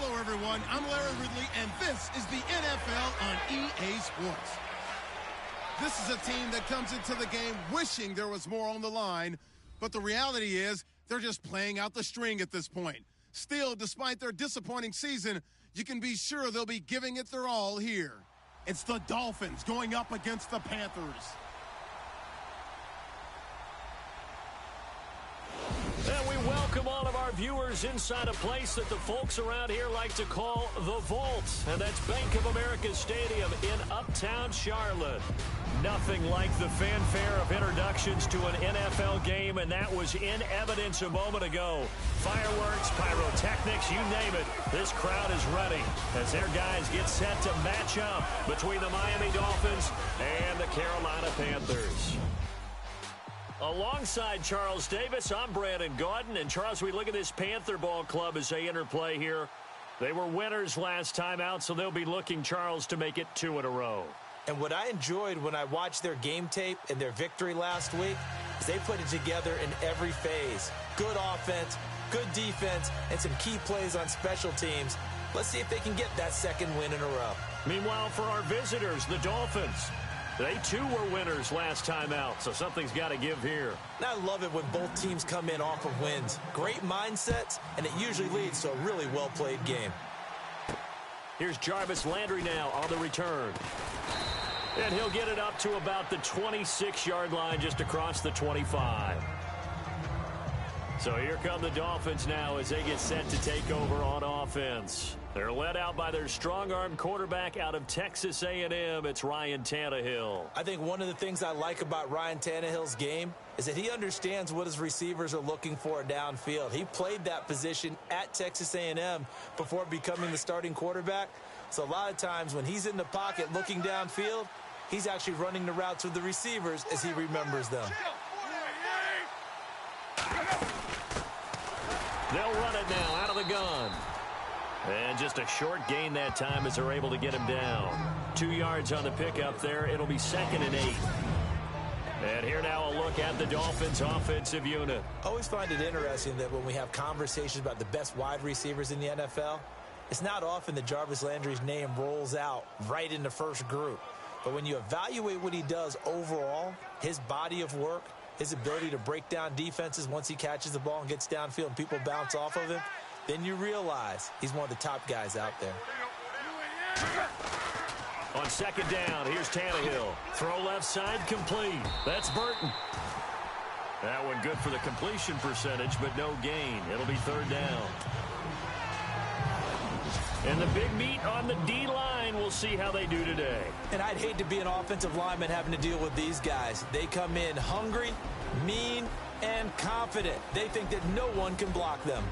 Hello, everyone. I'm Larry Ridley, and this is the NFL on EA Sports. This is a team that comes into the game wishing there was more on the line, but the reality is they're just playing out the string at this point. Still, despite their disappointing season, you can be sure they'll be giving it their all here. It's the Dolphins going up against the Panthers. And we welcome all of our viewers inside a place that the folks around here like to call the Vault. And that's Bank of America Stadium in Uptown Charlotte. Nothing like the fanfare of introductions to an NFL game, and that was in evidence a moment ago. Fireworks, pyrotechnics, you name it. This crowd is ready as their guys get set to match up between the Miami Dolphins and the Carolina Panthers. Alongside Charles Davis, I'm Brandon Gaudin. And, Charles, we look at this Panther ball club as they interplay here. They were winners last time out, so they'll be looking, Charles, to make it 2 in a row. And what I enjoyed when I watched their game tape and their victory last week is they put it together in every phase. Good offense, good defense, and some key plays on special teams. Let's see if they can get that second win in a row. Meanwhile, for our visitors, the Dolphins, they too were winners last time out, so something's got to give here. And I love it when both teams come in off of wins. Great mindsets, and it usually leads to a really well-played game. Here's Jarvis Landry now on the return. And he'll get it up to about the 26-yard line, just across the 25. So here come the Dolphins now as they get set to take over on offense. They're led out by their strong-arm quarterback out of Texas A&M. It's Ryan Tannehill. I think one of the things I like about Ryan Tannehill's game is that he understands what his receivers are looking for downfield. He played that position at Texas A&M before becoming the starting quarterback. So a lot of times when he's in the pocket looking downfield, he's actually running the routes with the receivers as he remembers them. They'll run it now out of the gun. And just a short gain that time as they're able to get him down. 2 yards on the pickup there. It'll be 2nd and 8. And here now a look at the Dolphins' offensive unit. I always find it interesting that when we have conversations about the best wide receivers in the NFL, it's not often that Jarvis Landry's name rolls out right in the first group. But when you evaluate what he does overall, his body of work, his ability to break down defenses once he catches the ball and gets downfield and people bounce off of him, then you realize he's one of the top guys out there. On 2nd down, here's Tannehill. Throw left side, complete. That's Burton. That one good for the completion percentage, but no gain. It'll be 3rd down. And the big meat on the D-line, we'll see how they do today. And I'd hate to be an offensive lineman having to deal with these guys. They come in hungry, mean, and confident. They think that no one can block them.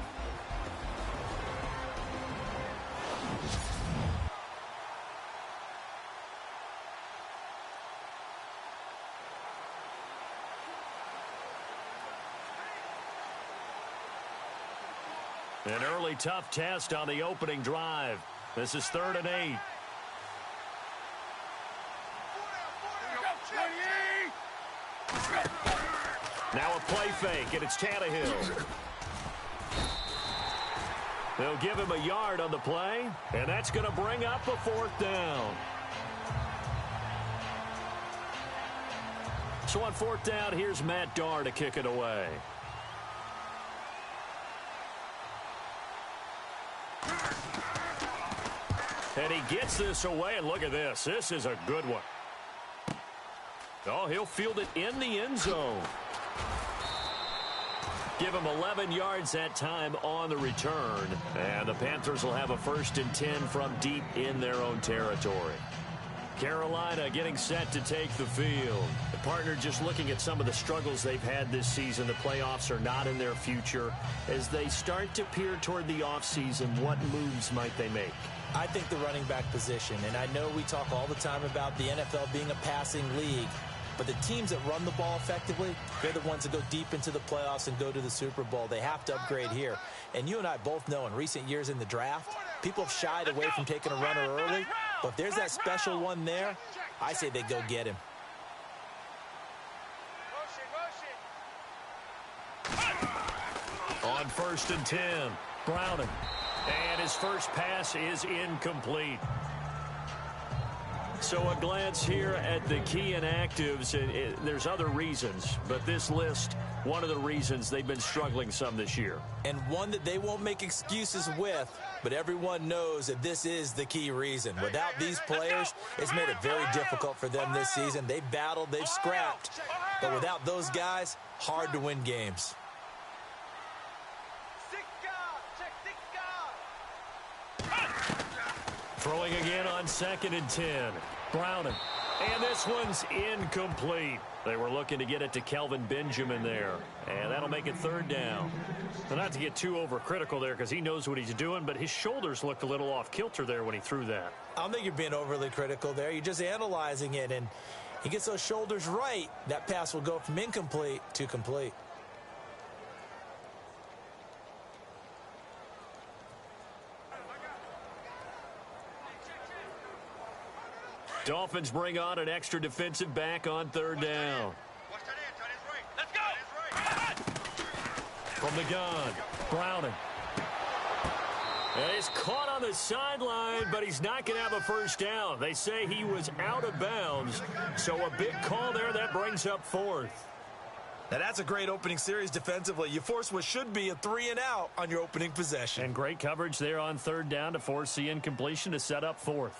An early tough test on the opening drive. This is 3rd and 8. Now a play fake, and it's Tannehill. They'll give him a yard on the play, and that's going to bring up a 4th down. So on 4th down, here's Matt Darr to kick it away. And he gets this away, and look at this. This is a good one. Oh, he'll field it in the end zone. Give him 11 yards that time on the return. And the Panthers will have a 1st and 10 from deep in their own territory. Carolina getting set to take the field. The partner just looking at some of the struggles they've had this season. The playoffs are not in their future. As they start to peer toward the offseason, what moves might they make? I think the running back position, and I know we talk all the time about the NFL being a passing league, but the teams that run the ball effectively, they're the ones that go deep into the playoffs and go to the Super Bowl. They have to upgrade here. And you and I both know in recent years in the draft, people have shied away from taking a runner early, but if there's that special one there, I say they go get him. On 1st and 10, Browning. And his first pass is incomplete. So a glance here at the key inactives. There's other reasons, but this list, one of the reasons they've been struggling some this year. And one that they won't make excuses with, but everyone knows that this is the key reason. Without these players, it's made it very difficult for them this season. They've battled, they've scrapped, but without those guys, hard to win games. Throwing again on 2nd and 10. Browning. And this one's incomplete. They were looking to get it to Kelvin Benjamin there. And that'll make it 3rd down. Well, not to get too overcritical there because he knows what he's doing, but his shoulders looked a little off kilter there when he threw that. I don't think you're being overly critical there. You're just analyzing it, and he gets those shoulders right. That pass will go from incomplete to complete. Dolphins bring on an extra defensive back on 3rd down. Let's go! From the gun, Browning. And he's caught on the sideline, but he's not going to have a first down. They say he was out of bounds, so a big call there. That brings up 4th. Now, that's a great opening series defensively. You force what should be a 3-and-out on your opening possession. And great coverage there on 3rd down to force the incompletion to set up 4th.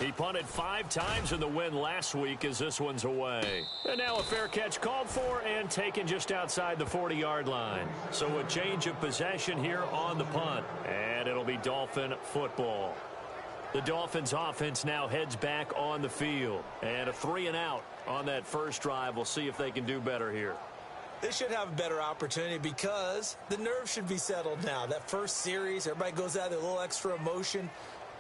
He punted 5 times in the win last week as this one's away. And now a fair catch called for and taken just outside the 40-yard line. So a change of possession here on the punt. And it'll be Dolphin football. The Dolphins offense now heads back on the field. And a 3-and-out on that first drive. We'll see if they can do better here. They should have a better opportunity because the nerves should be settled now. That first series, everybody goes out there, a little extra emotion.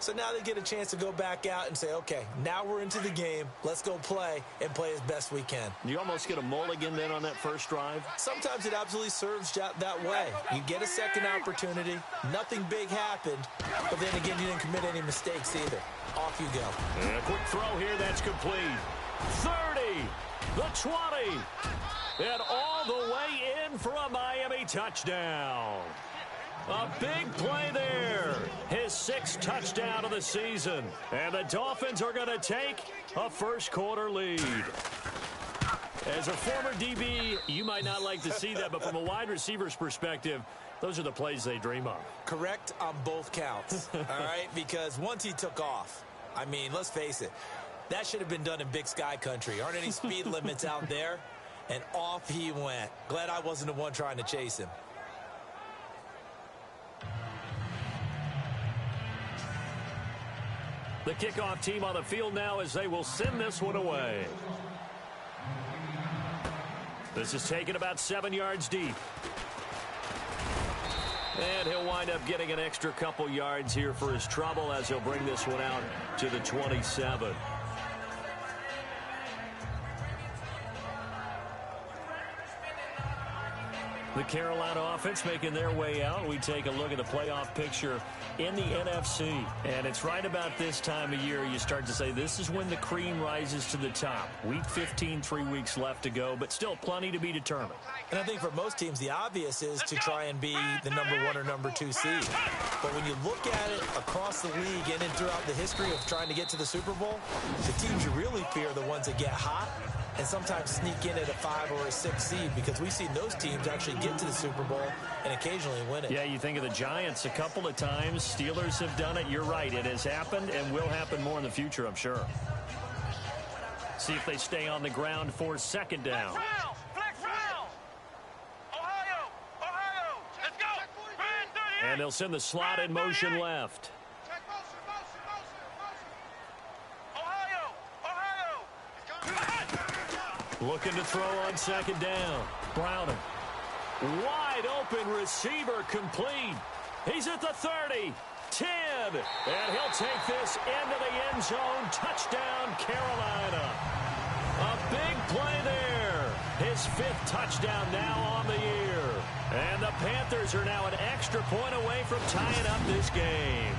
So now they get a chance to go back out and say, okay, now we're into the game. Let's go play and play as best we can. You almost get a mulligan then on that first drive? Sometimes it absolutely serves that way. You get a second opportunity. Nothing big happened. But then again, you didn't commit any mistakes either. Off you go. And a quick throw here. That's complete. 30, the 20, and all the way in for a Miami touchdown. A big play there. His 6th touchdown of the season. And the Dolphins are going to take a first-quarter lead. As a former DB, you might not like to see that, but from a wide receiver's perspective, those are the plays they dream of. Correct on both counts, all right? Because once he took off, I mean, let's face it, that should have been done in Big Sky country. Aren't any speed limits out there? And off he went. Glad I wasn't the one trying to chase him. The kickoff team on the field now as they will send this one away. This is taken about 7 yards deep. And he'll wind up getting an extra couple yards here for his trouble as he'll bring this one out to the 27. The Carolina offense making their way out. We take a look at the playoff picture in the NFC. And it's right about this time of year you start to say this is when the cream rises to the top. Week 15, 3 weeks left to go, but still plenty to be determined. And I think for most teams, the obvious is to try and be the #1 or #2 seed. But when you look at it across the league and throughout the history of trying to get to the Super Bowl, the teams you really fear are the ones that get hot and sometimes sneak in at a 5 or a 6 seed, because we've seen those teams actually get to the Super Bowl and occasionally win it. Yeah, you think of the Giants a couple of times. Steelers have done it. You're right. It has happened and will happen more in the future, I'm sure. See if they stay on the ground for 2nd down. Flex round. Ohio, let's go. And they'll send the slot in motion left. Looking to throw on 2nd down. Browning. Wide open receiver complete. He's at the 30. 10. And he'll take this into the end zone. Touchdown, Carolina. A big play there. His 5th touchdown now on the year. And the Panthers are now an extra point away from tying up this game.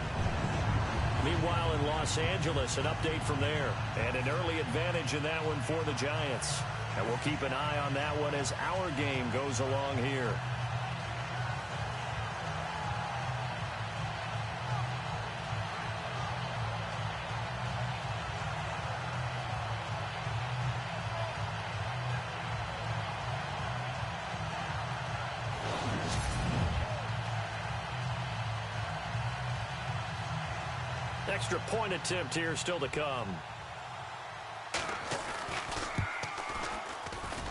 Meanwhile, in Los Angeles, an update from there. And an early advantage in that one for the Giants. And we'll keep an eye on that one as our game goes along here. Extra point attempt here still to come.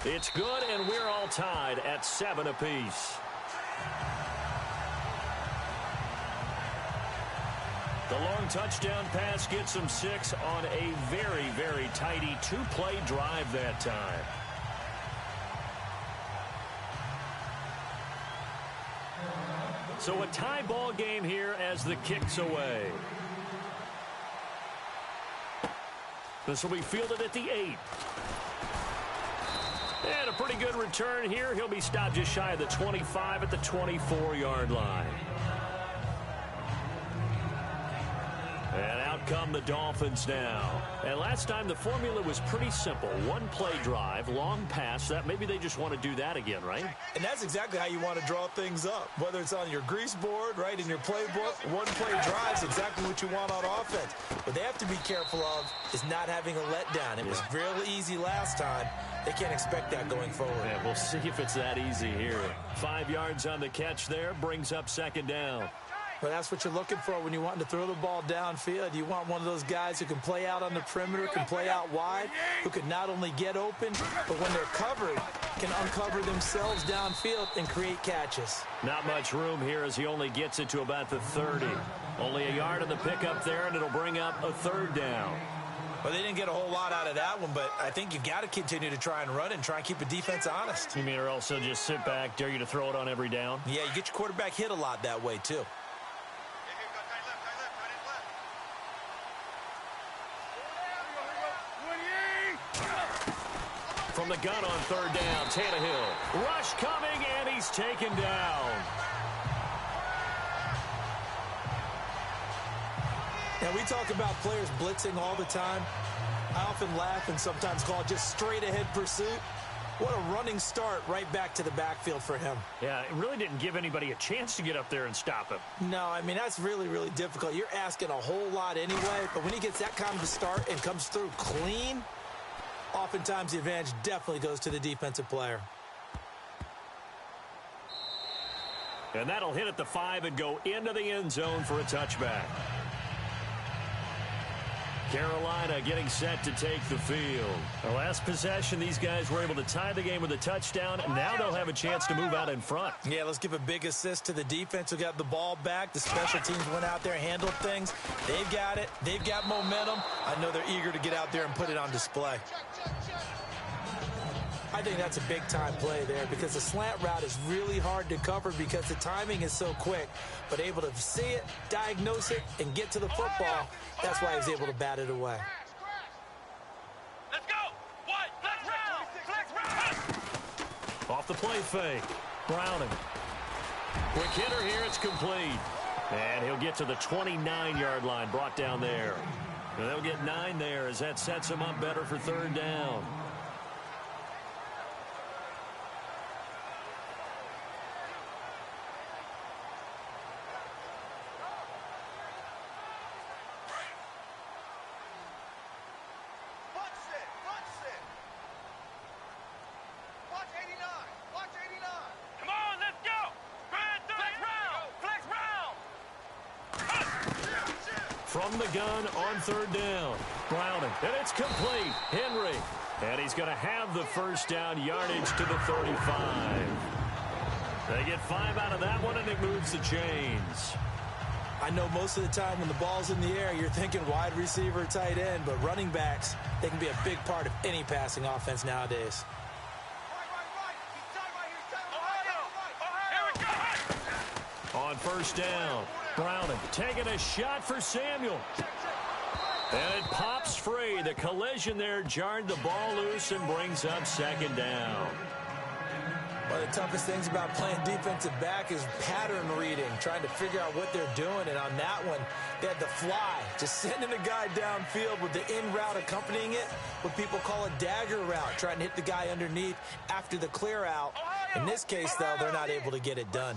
It's good, and we're all tied at 7 apiece. The long touchdown pass gets them 6 on a very, very tidy 2-play drive that time. So a tie ball game here as the kick's away. This will be fielded at the 8. And a pretty good return here. He'll be stopped just shy of the 25 at the 24-yard line. And out come the Dolphins now. And last time the formula was pretty simple. 1-play drive, long pass. That maybe they just want to do that again, right? And that's exactly how you want to draw things up. Whether it's on your grease board, right, in your playbook, 1-play drive is exactly what you want on offense. What they have to be careful of is not having a letdown. It was real easy last time. They can't expect that going forward. Yeah, we'll see if it's that easy here. 5 yards on the catch there, brings up 2nd down. Well, that's what you're looking for when you want to throw the ball downfield. You want one of those guys who can play out on the perimeter, can play out wide, who can not only get open, but when they're covered, can uncover themselves downfield and create catches. Not much room here as he only gets it to about the 30. Only a yard on the pickup there, and it'll bring up a 3rd down. Well, they didn't get a whole lot out of that one, but I think you've got to continue to try and run and try and keep the defense honest. You mean or also just sit back, dare you to throw it on every down? Yeah, you get your quarterback hit a lot that way, too. From the gun on 3rd down, Tannehill. Rush coming, and he's taken down. Now, we talk about players blitzing all the time. I often laugh and sometimes call it just straight-ahead pursuit. What a running start right back to the backfield for him. Yeah, it really didn't give anybody a chance to get up there and stop him. No, I mean, that's really, really difficult. You're asking a whole lot anyway, but when he gets that kind of a start and comes through clean, oftentimes the advantage definitely goes to the defensive player. And that'll hit at the 5 and go into the end zone for a touchback. Carolina getting set to take the field. The last possession, these guys were able to tie the game with a touchdown. Now they'll have a chance to move out in front. Yeah, let's give a big assist to the defense who got the ball back. The special teams went out there, handled things. They've got it. They've got momentum. I know they're eager to get out there and put it on display. I think that's a big-time play there because the slant route is really hard to cover because the timing is so quick. But able to see it, diagnose it, and get to the football, that's why he was able to bat it away. Let's go! What? Flex round! Off the play fake. Browning. Quick hitter here, it's complete. And he'll get to the 29-yard line, brought down there. And they'll get 9 there as that sets him up better for 3rd down. From the gun on 3rd down. Browning. And it's complete. Henry. And he's going to have the 1st down, yardage to the 35. They get 5 out of that one, and it moves the chains. I know most of the time when the ball's in the air, you're thinking wide receiver, tight end, but running backs, they can be a big part of any passing offense nowadays. On 1st down, Browning taking a shot for Samuel. And it pops free. The collision there jarred the ball loose and brings up 2nd down. One of the toughest things about playing defensive back is pattern reading, trying to figure out what they're doing. And on that one, they had the fly, just sending a guy downfield with the in route accompanying it, what people call a dagger route, trying to hit the guy underneath after the clear out. In this case, though, they're not able to get it done.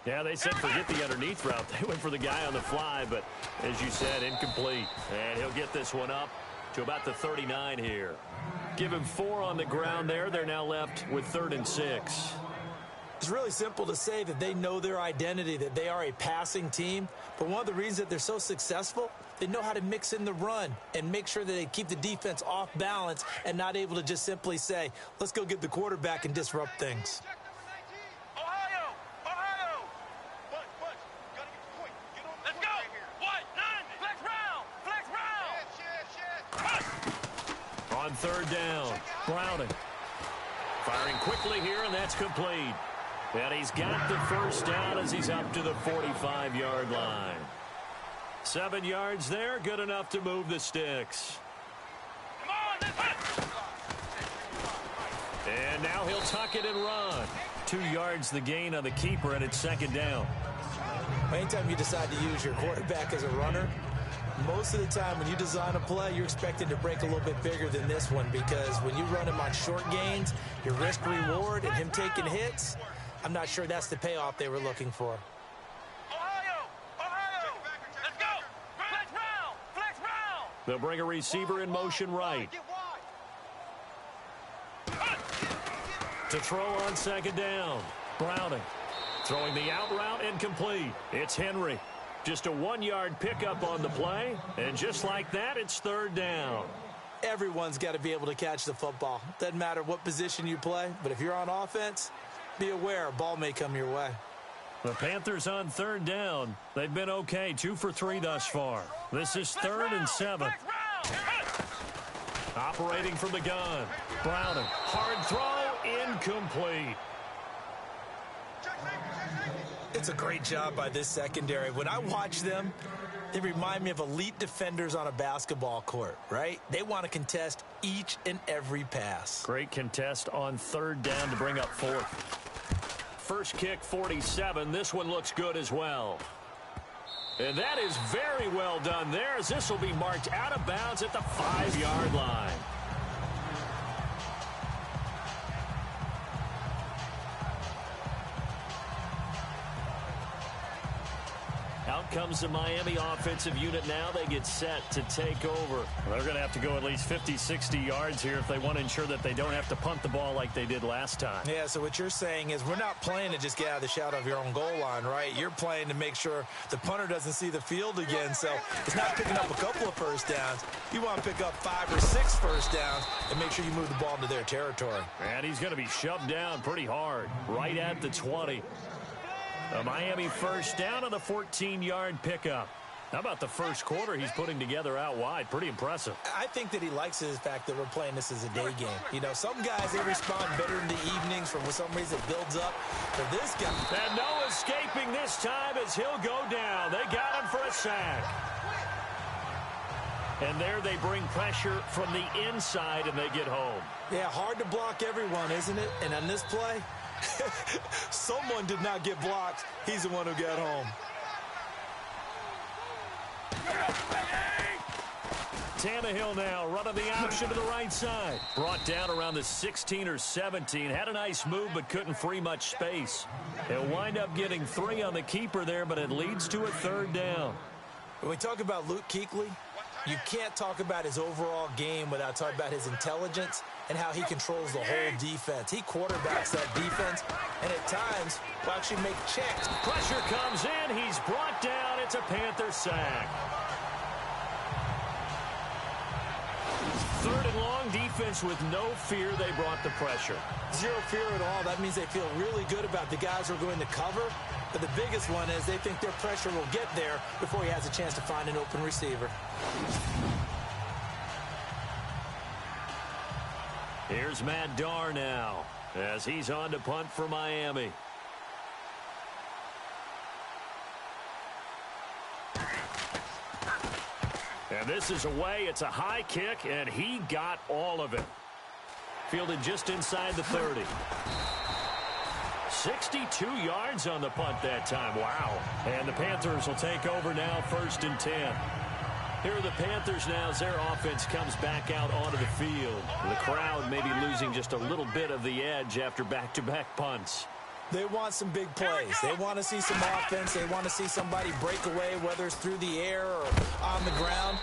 Yeah, they said forget the underneath route. They went for the guy on the fly, but as you said, incomplete. And he'll get this one up to about the 39 here. Give him 4 on the ground there. They're now left with 3rd and 6. It's really simple to say that they know their identity, that they are a passing team. But one of the reasons that they're so successful, they know how to mix in the run and make sure that they keep the defense off balance and not able to just simply say, let's go get the quarterback and disrupt things. On 3rd down, Browning. Firing quickly here, and that's complete. And he's got the first down as he's up to the 45-yard line. 7 yards there, good enough to move the sticks. And now he'll tuck it and run. 2 yards the gain on the keeper, and it's 2nd down. Anytime you decide to use your quarterback as a runner, most of the time when you design a play, you're expecting to break a little bit bigger than this one, because when you run him on short gains, your risk-reward and him taking hits, I'm not sure that's the payoff they were looking for. Let's go! Flex round! Flex round! They'll bring a receiver in motion right. To throw on 2nd down, Browning. Throwing the out route, incomplete. It's Henry. Just a 1-yard pickup on the play, and just like that, it's 3rd down. Everyone's got to be able to catch the football. Doesn't matter what position you play, but if you're on offense, be aware a ball may come your way. The Panthers on 3rd down. They've been okay, 2 for 3 thus far. This is 3rd and 7. Operating from the gun, Browning. Hard throw, incomplete. It's a great job by this secondary. When I watch them, they remind me of elite defenders on a basketball court, right? They want to contest each and every pass. Great contest on 3rd down to bring up 4th. First kick, 47. This one looks good as well. And that is very well done there, as this will be marked out of bounds at the 5-yard line. Out comes the Miami offensive unit now. They get set to take over. They're going to have to go at least 50, 60 yards here if they want to ensure that they don't have to punt the ball like they did last time. Yeah, so what you're saying is we're not playing to just get out of the shadow of your own goal line, right? You're playing to make sure the punter doesn't see the field again. So it's not picking up a couple of first downs. You want to pick up 5 or 6 first downs and make sure you move the ball into their territory. And he's going to be shoved down pretty hard, right at the 20. A Miami first down on the 14-yard pickup. How about the first quarter he's putting together out wide? Pretty impressive. I think that he likes the fact that we're playing this as a day game. You know, some guys, they respond better in the evenings. For some reason, it builds up. For this guy. And no escaping this time as he'll go down. They got him for a sack. And there they bring pressure from the inside, and they get home. Yeah, hard to block everyone, isn't it? And on this play, someone did not get blocked. He's the one who got home. Tannehill now running the option to the right side. Brought down around the 16 or 17. Had a nice move, but couldn't free much space. He'll wind up getting 3 on the keeper there, but it leads to a 3rd down. When we talk about Luke Kuechly, you can't talk about his overall game without talking about his intelligence and how he controls the whole defense. He quarterbacks that defense, and at times will actually make checks. Pressure comes in. He's brought down. It's a Panther sack. 3rd and long, defense with no fear. They brought the pressure. Zero fear at all. That means they feel really good about the guys who are going to cover. But the biggest one is they think their pressure will get there before he has a chance to find an open receiver. Here's Matt Darr now as he's on to punt for Miami. And this is away. It's a high kick, and he got all of it. Fielded just inside the 30. 62 yards on the punt that time. Wow. And the Panthers will take over now, 1st and 10. Here are the Panthers now as their offense comes back out onto the field. The crowd may be losing just a little bit of the edge after back-to-back punts. They want some big plays. They want to see some offense. They want to see somebody break away, whether it's through the air or on the ground.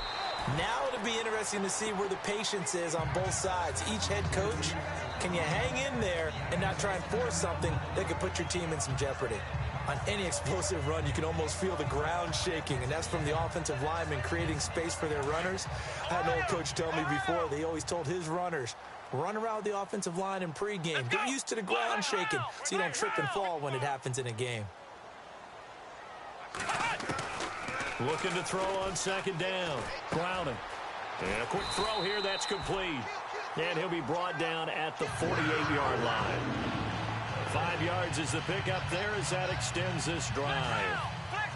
Now it'll be interesting to see where the patience is on both sides. Each head coach, can you hang in there and not try and force something that could put your team in some jeopardy? On any explosive run, you can almost feel the ground shaking, and that's from the offensive linemen creating space for their runners. I had an old coach tell me before, they always told his runners, run around the offensive line in pregame. Get used to the ground shaking so you don't trip and fall when it happens in a game. Looking to throw on 2nd down. Crowding. And a quick throw here, that's complete. And he'll be brought down at the 48-yard line. 5 yards is the pickup there as that extends this drive.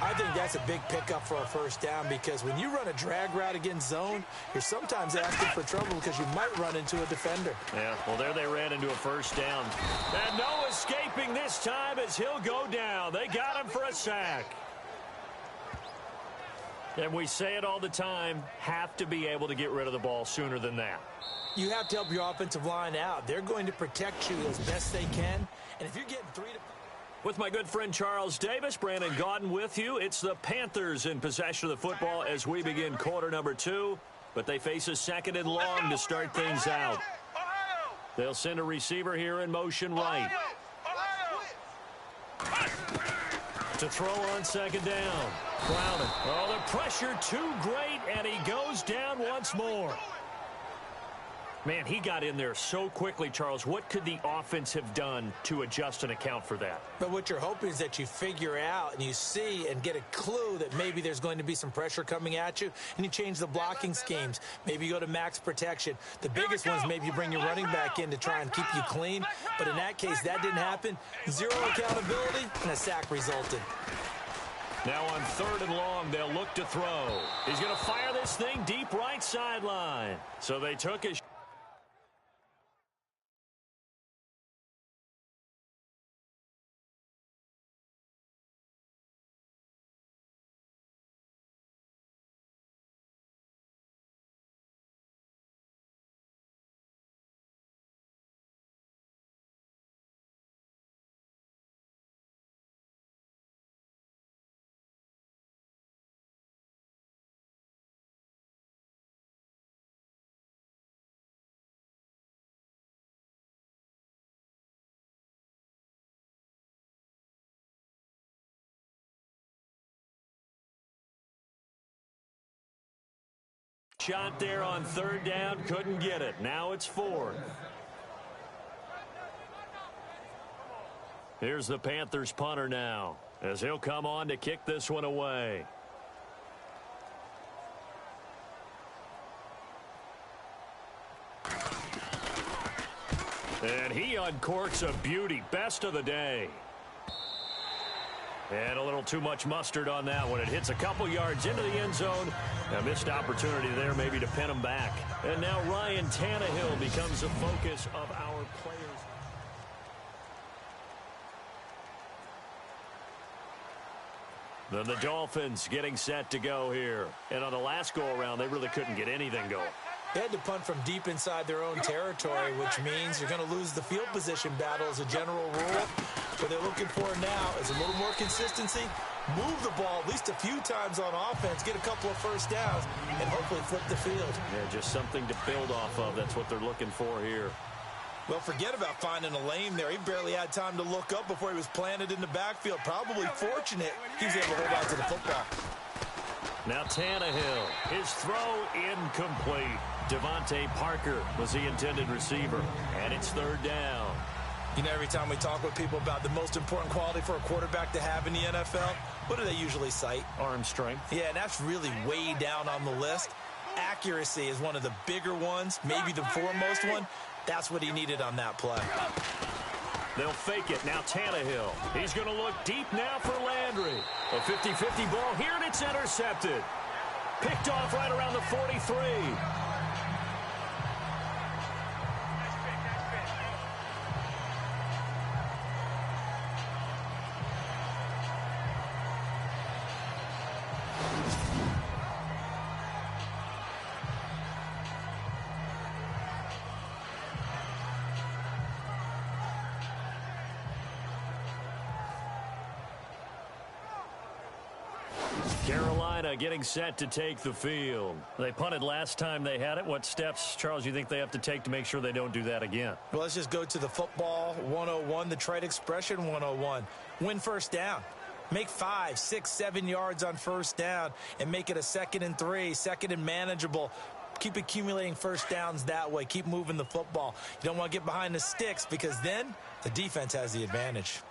I think that's a big pickup for a 1st down because when you run a drag route against zone, you're sometimes asking for trouble because you might run into a defender. Yeah, well, there they ran into a 1st down. And no escaping this time as he'll go down. They got him for a sack. And we say it all the time, have to be able to get rid of the ball sooner than that. You have to help your offensive line out. They're going to protect you as best they can. And if you're getting 3 to... With my good friend Charles Davis, Brandon Gaudin with you. It's the Panthers in possession of the football as we begin quarter number 2. But they face a 2nd and long to start things out. They'll send a receiver here in motion right. To throw on 2nd down. Crowded. Oh, the pressure too great, and he goes down once more. Man, he got in there so quickly, Charles. What could the offense have done to adjust and account for that? But what you're hoping is that you figure out and you see and get a clue that maybe there's going to be some pressure coming at you, and you change the blocking schemes. Maybe you go to max protection. The biggest ones, maybe you bring your running back in to try and keep you clean. But in that case, that didn't happen. 0 accountability, and a sack resulted. Now on 3rd and long, they'll look to throw. He's going to fire this thing deep right sideline. So they took his... Shot there on 3rd down, couldn't get it. Now it's 4th. Here's the Panthers punter now, as he'll come on to kick this one away. And he uncorks a beauty, best of the day. And a little too much mustard on that one. It hits a couple yards into the end zone. A missed opportunity there maybe to pin him back. And now Ryan Tannehill becomes the focus of our players. Then the Dolphins getting set to go here. And on the last go-around, they really couldn't get anything going. They had to punt from deep inside their own territory, which means you're going to lose the field position battle as a general rule. What they're looking for now is a little more consistency, move the ball at least a few times on offense, get a couple of 1st downs, and hopefully flip the field. Yeah, just something to build off of. That's what they're looking for here. Well, forget about finding a lane there. He barely had time to look up before he was planted in the backfield. Probably fortunate he was able to hold on to the football. Now Tannehill, his throw incomplete. Devontae Parker was the intended receiver, and it's 3rd down. You know, every time we talk with people about the most important quality for a quarterback to have in the NFL, what do they usually cite? Arm strength. Yeah, and that's really way down on the list. Accuracy is one of the bigger ones, maybe the foremost one. That's what he needed on that play. They'll fake it. Now Tannehill. He's going to look deep now for Landry. A 50-50 ball here, and it's intercepted. Picked off right around the 43. Carolina getting set to take the field. They punted last time they had it. What steps, Charles, you think they have to take to make sure they don't do that again? Well, let's just go to the football 101, the trade expression 101. Win first down. Make 5, 6, 7 yards on first down and make it a 2nd and 3, 2nd and manageable. Keep accumulating first downs that way. Keep moving the football. You don't want to get behind the sticks because then the defense has the advantage.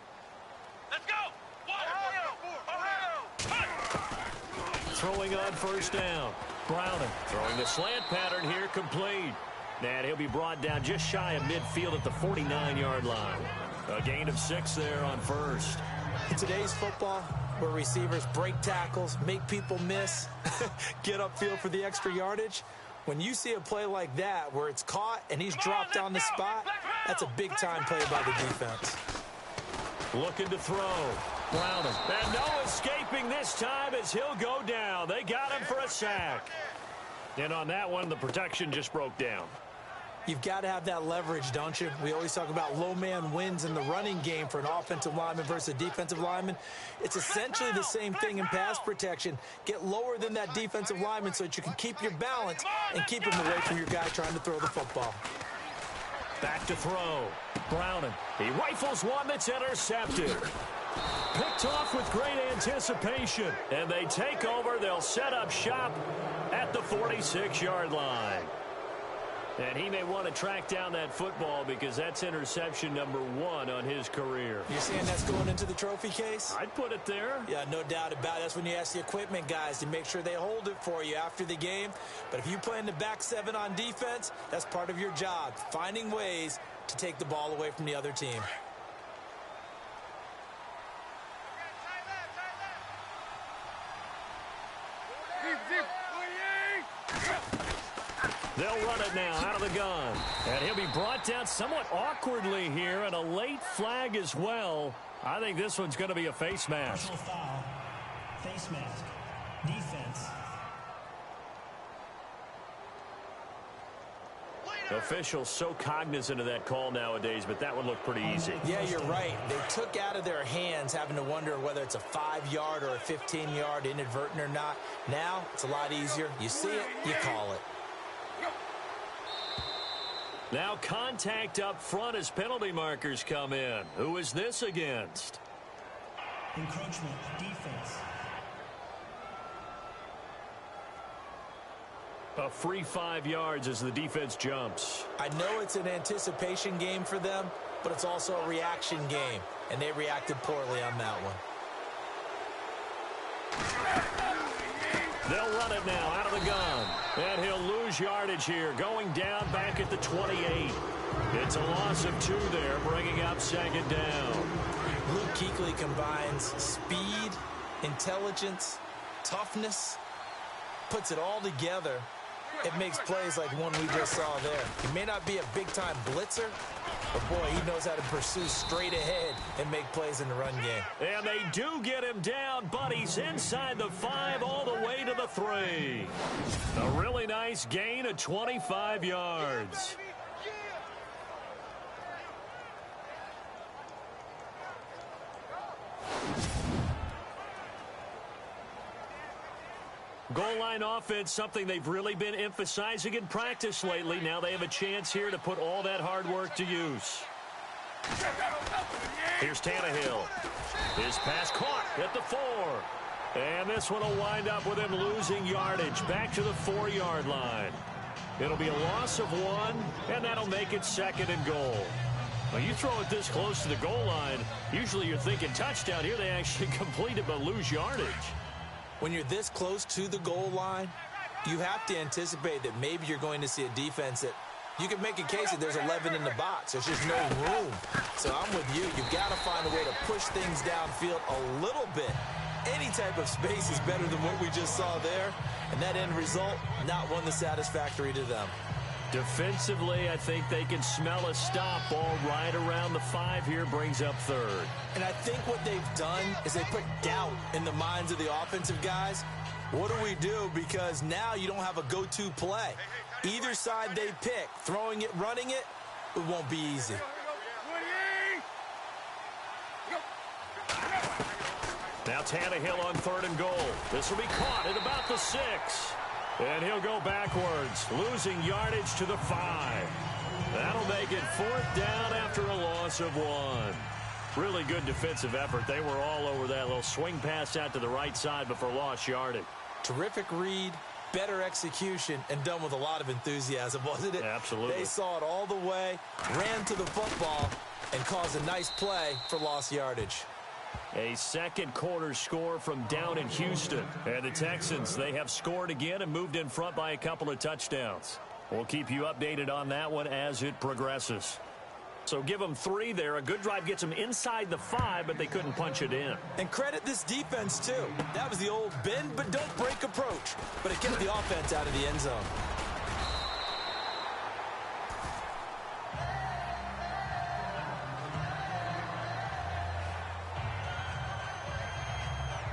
Let's go! Throwing on first down. Browning throwing the slant pattern here, complete. And he'll be brought down just shy of midfield at the 49-yard line. A gain of 6 there on first. In today's football, where receivers break tackles, make people miss, get upfield for the extra yardage, when you see a play like that where it's caught and he's dropped on the spot, that's a big-time play by the defense. Looking to throw. Browning. And no escaping this time as he'll go down. They got him for a sack. And on that one, the protection just broke down. You've got to have that leverage, don't you? We always talk about low man wins in the running game for an offensive lineman versus a defensive lineman. It's essentially the same thing in pass protection. Get lower than that defensive lineman so that you can keep your balance and keep him away from your guy trying to throw the football. Back to throw. Browning. He rifles one that's intercepted. Picked off with great anticipation. And they take over. They'll set up shop at the 46-yard line. And he may want to track down that football because that's interception number 1 on his career. You're saying that's going into the trophy case? I'd put it there. Yeah, no doubt about it. That's when you ask the equipment guys to make sure they hold it for you after the game. But if you play in the back 7 on defense, that's part of your job, finding ways to take the ball away from the other team. They'll run it now out of the gun. And he'll be brought down somewhat awkwardly here, and a late flag as well. I think this one's going to be a face mask. Personal foul, face mask, defense. Officials so cognizant of that call nowadays, but that one looked pretty easy. Yeah, you're right. They took out of their hands having to wonder whether it's a 5-yard or a 15-yard inadvertent or not. Now, it's a lot easier. You see it, you call it. Now contact up front as penalty markers come in. Who is this against? Encroachment, defense. A free 5 yards as the defense jumps. I know it's an anticipation game for them, but it's also a reaction game, and they reacted poorly on that one. They'll run it now out of the gun. And he'll lose yardage here, going down back at the 28. It's a loss of 2 there, bringing up 2nd down. Luke Kuechly combines speed, intelligence, toughness, puts it all together. It makes plays like one we just saw there. He may not be a big-time blitzer, but, boy, he knows how to pursue straight ahead and make plays in the run game. And they do get him down, but he's inside the 5 all the way to the 3. A really nice gain of 25 yards. Goal line offense, something they've really been emphasizing in practice lately. Now they have a chance here to put all that hard work to use. Here's Tannehill. His pass caught at the 4. And this one will wind up with him losing yardage back to the 4-yard line. It'll be a loss of 1, and that'll make it 2nd and goal. Well, you throw it this close to the goal line, usually you're thinking touchdown. Here they actually complete it but lose yardage. When you're this close to the goal line, you have to anticipate that maybe you're going to see a defense that you can make a case that there's 11 in the box. There's just no room. So I'm with you. You've got to find a way to push things downfield a little bit. Any type of space is better than what we just saw there. And that end result, not one that's satisfactory to them. Defensively, I think they can smell a stop. Ball right around the 5 here, brings up 3rd. And I think what they've done is they put doubt in the minds of the offensive guys. What do we do? Because now you don't have a go-to play. Either side they pick, throwing it, running it, it won't be easy. Now Tannehill on 3rd and goal. This will be caught at about the 6. And he'll go backwards, losing yardage to the 5. That'll make it 4th down after a loss of 1. Really good defensive effort. They were all over that little swing pass out to the right side before lost yardage. Terrific read, better execution, and done with a lot of enthusiasm, wasn't it? Absolutely. They saw it all the way, ran to the football, and caused a nice play for lost yardage. A second quarter score from down in Houston. And the Texans, they have scored again and moved in front by a couple of touchdowns. We'll keep you updated on that one as it progresses. So give them 3 there. A good drive gets them inside the 5, but they couldn't punch it in. And credit this defense, too. That was the old bend but don't break approach. But it kept the offense out of the end zone.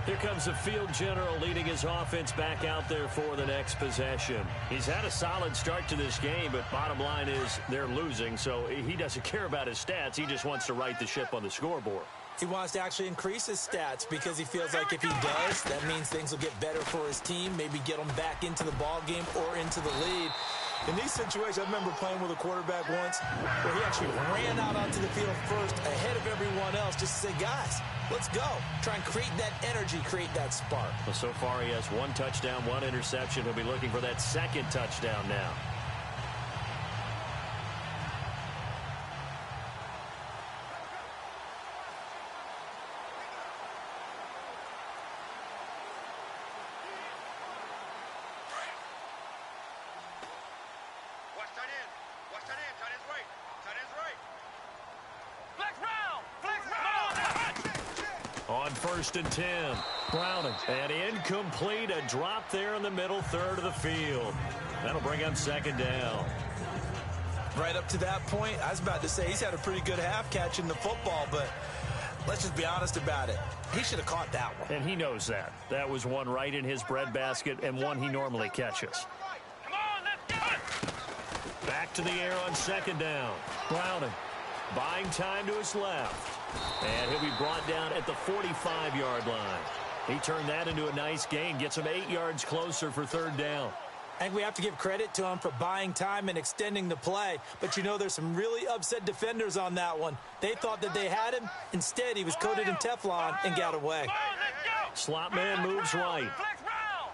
Here comes the field general leading his offense back out there for the next possession. He's had a solid start to this game, but bottom line is they're losing, so he doesn't care about his stats. He just wants to right the ship on the scoreboard. He wants to actually increase his stats because he feels like if he does, that means things will get better for his team, maybe get them back into the ball game or into the lead. In these situations, I remember playing with a quarterback once where he actually ran out onto the field first ahead of everyone else just to say, guys, let's go. Try and create that energy, create that spark. Well, so far he has 1 touchdown, 1 interception. He'll be looking for that 2nd touchdown now. On 1st and 10, Browning, and incomplete, a drop there in the middle third of the field. That'll bring up 2nd down. Right up to that point, I was about to say he's had a pretty good half catching the football, but let's just be honest about it. He should have caught that one. And he knows that. That was one right in his breadbasket and one he normally catches. Come on, let's go! Back to the air on 2nd down. Browning buying time to his left. And he'll be brought down at the 45-yard line. He turned that into a nice gain, gets him 8 yards closer for 3rd down. I think we have to give credit to him for buying time and extending the play. But, you know, there's some really upset defenders on that one. They thought that they had him. Instead, he was coated in Teflon and got away. Come on, let's go! Slot man moves right. Flex round!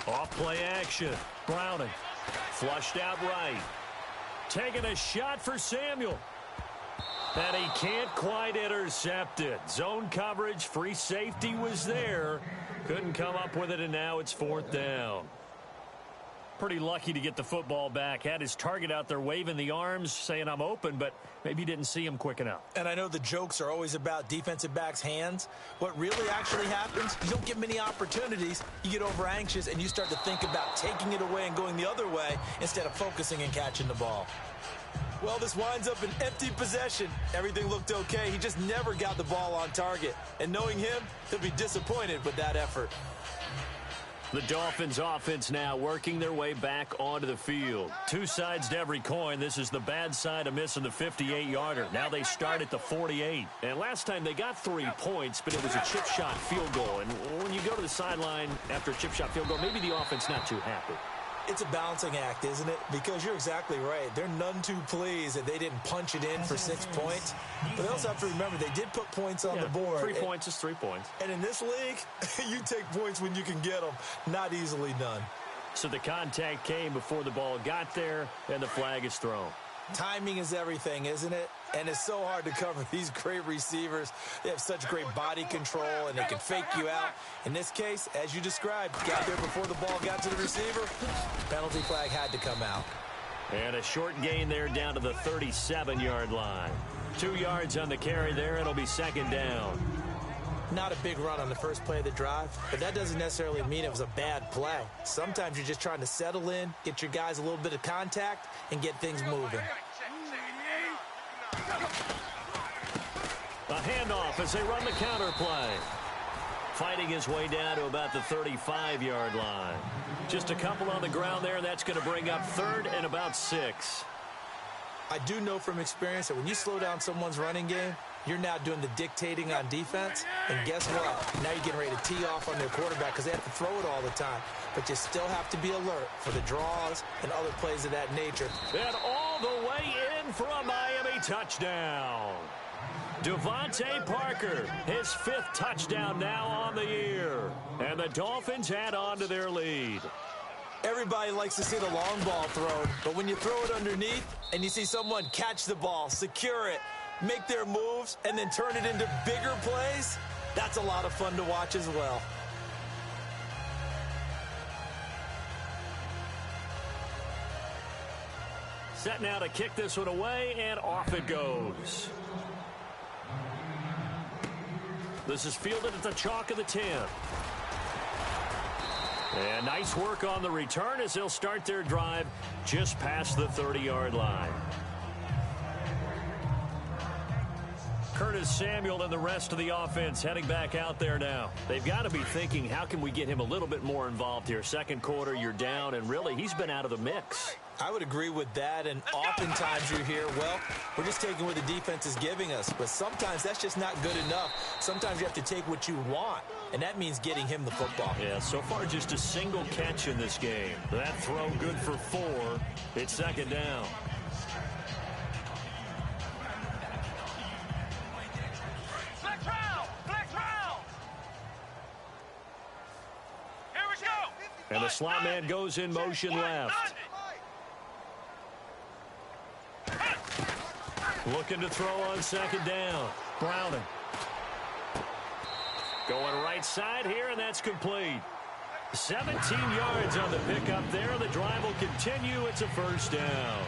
Off play action. Browning flushed out right. Taking a shot for Samuel. And he can't quite intercept it. Zone coverage, free safety was there. Couldn't come up with it, and now it's 4th down. Pretty lucky to get the football back. Had his target out there waving the arms, saying I'm open, but maybe didn't see him quick enough. And I know the jokes are always about defensive backs' hands. What really actually happens, you don't get many opportunities. You get over anxious, and you start to think about taking it away and going the other way instead of focusing and catching the ball. Well, this winds up an empty possession. Everything looked okay. He just never got the ball on target. And knowing him, he'll be disappointed with that effort. The Dolphins offense now working their way back onto the field. 2 sides to every coin. This is the bad side of missing the 58-yarder. Now they start at the 48. And last time they got 3 points, but it was a chip shot field goal. And when you go to the sideline after a chip shot field goal, maybe the offense not too happy. It's a balancing act, isn't it? Because you're exactly right. They're none too pleased that they didn't punch it in for 6 points. But they also have to remember they did put points on the board. 3 points is 3 points. And in this league, you take points when you can get them. Not easily done. So the contact came before the ball got there, and the flag is thrown. Timing is everything, isn't it? And it's so hard to cover these great receivers. They have such great body control, and they can fake you out. In this case, as you described, got there before the ball got to the receiver. Penalty flag had to come out. And a short gain there down to the 37-yard line. 2 yards on the carry there. It'll be 2nd down. Not a big run on the first play of the drive, but that doesn't necessarily mean it was a bad play. Sometimes you're just trying to settle in, get your guys a little bit of contact, and get things moving. A handoff as they run the counter play. Fighting his way down to about the 35-yard line. Just a couple on the ground there, and that's going to bring up 3rd and about 6. I do know from experience that when you slow down someone's running game, you're now doing the dictating on defense. And guess what? Now you're getting ready to tee off on their quarterback because they have to throw it all the time. But you still have to be alert for the draws and other plays of that nature. And all the way in for a Miami touchdown. Devontae Parker, his 5th touchdown now on the year. And the Dolphins add on to their lead. Everybody likes to see the long ball thrown, but when you throw it underneath and you see someone catch the ball, secure it, make their moves, and then turn it into bigger plays, that's a lot of fun to watch as well. Set now to kick this one away, and off it goes. This is fielded at the chalk of the 10. And nice work on the return as they'll start their drive just past the 30-yard line. Curtis Samuel and the rest of the offense heading back out there now. They've got to be thinking, how can we get him a little bit more involved here? Second quarter, you're down, and really, he's been out of the mix. I would agree with that, and oftentimes you hear, well, we're just taking what the defense is giving us. But sometimes that's just not good enough. Sometimes you have to take what you want, and that means getting him the football. Yeah, so far just a single catch in this game. That throw good for 4. It's second down. Flex round! Flex round! Here we go! And the slot man goes in motion left. Looking to throw on second down. Browning. Going right side here, and that's complete. 17 yards on the pickup there. The drive will continue. It's a first down.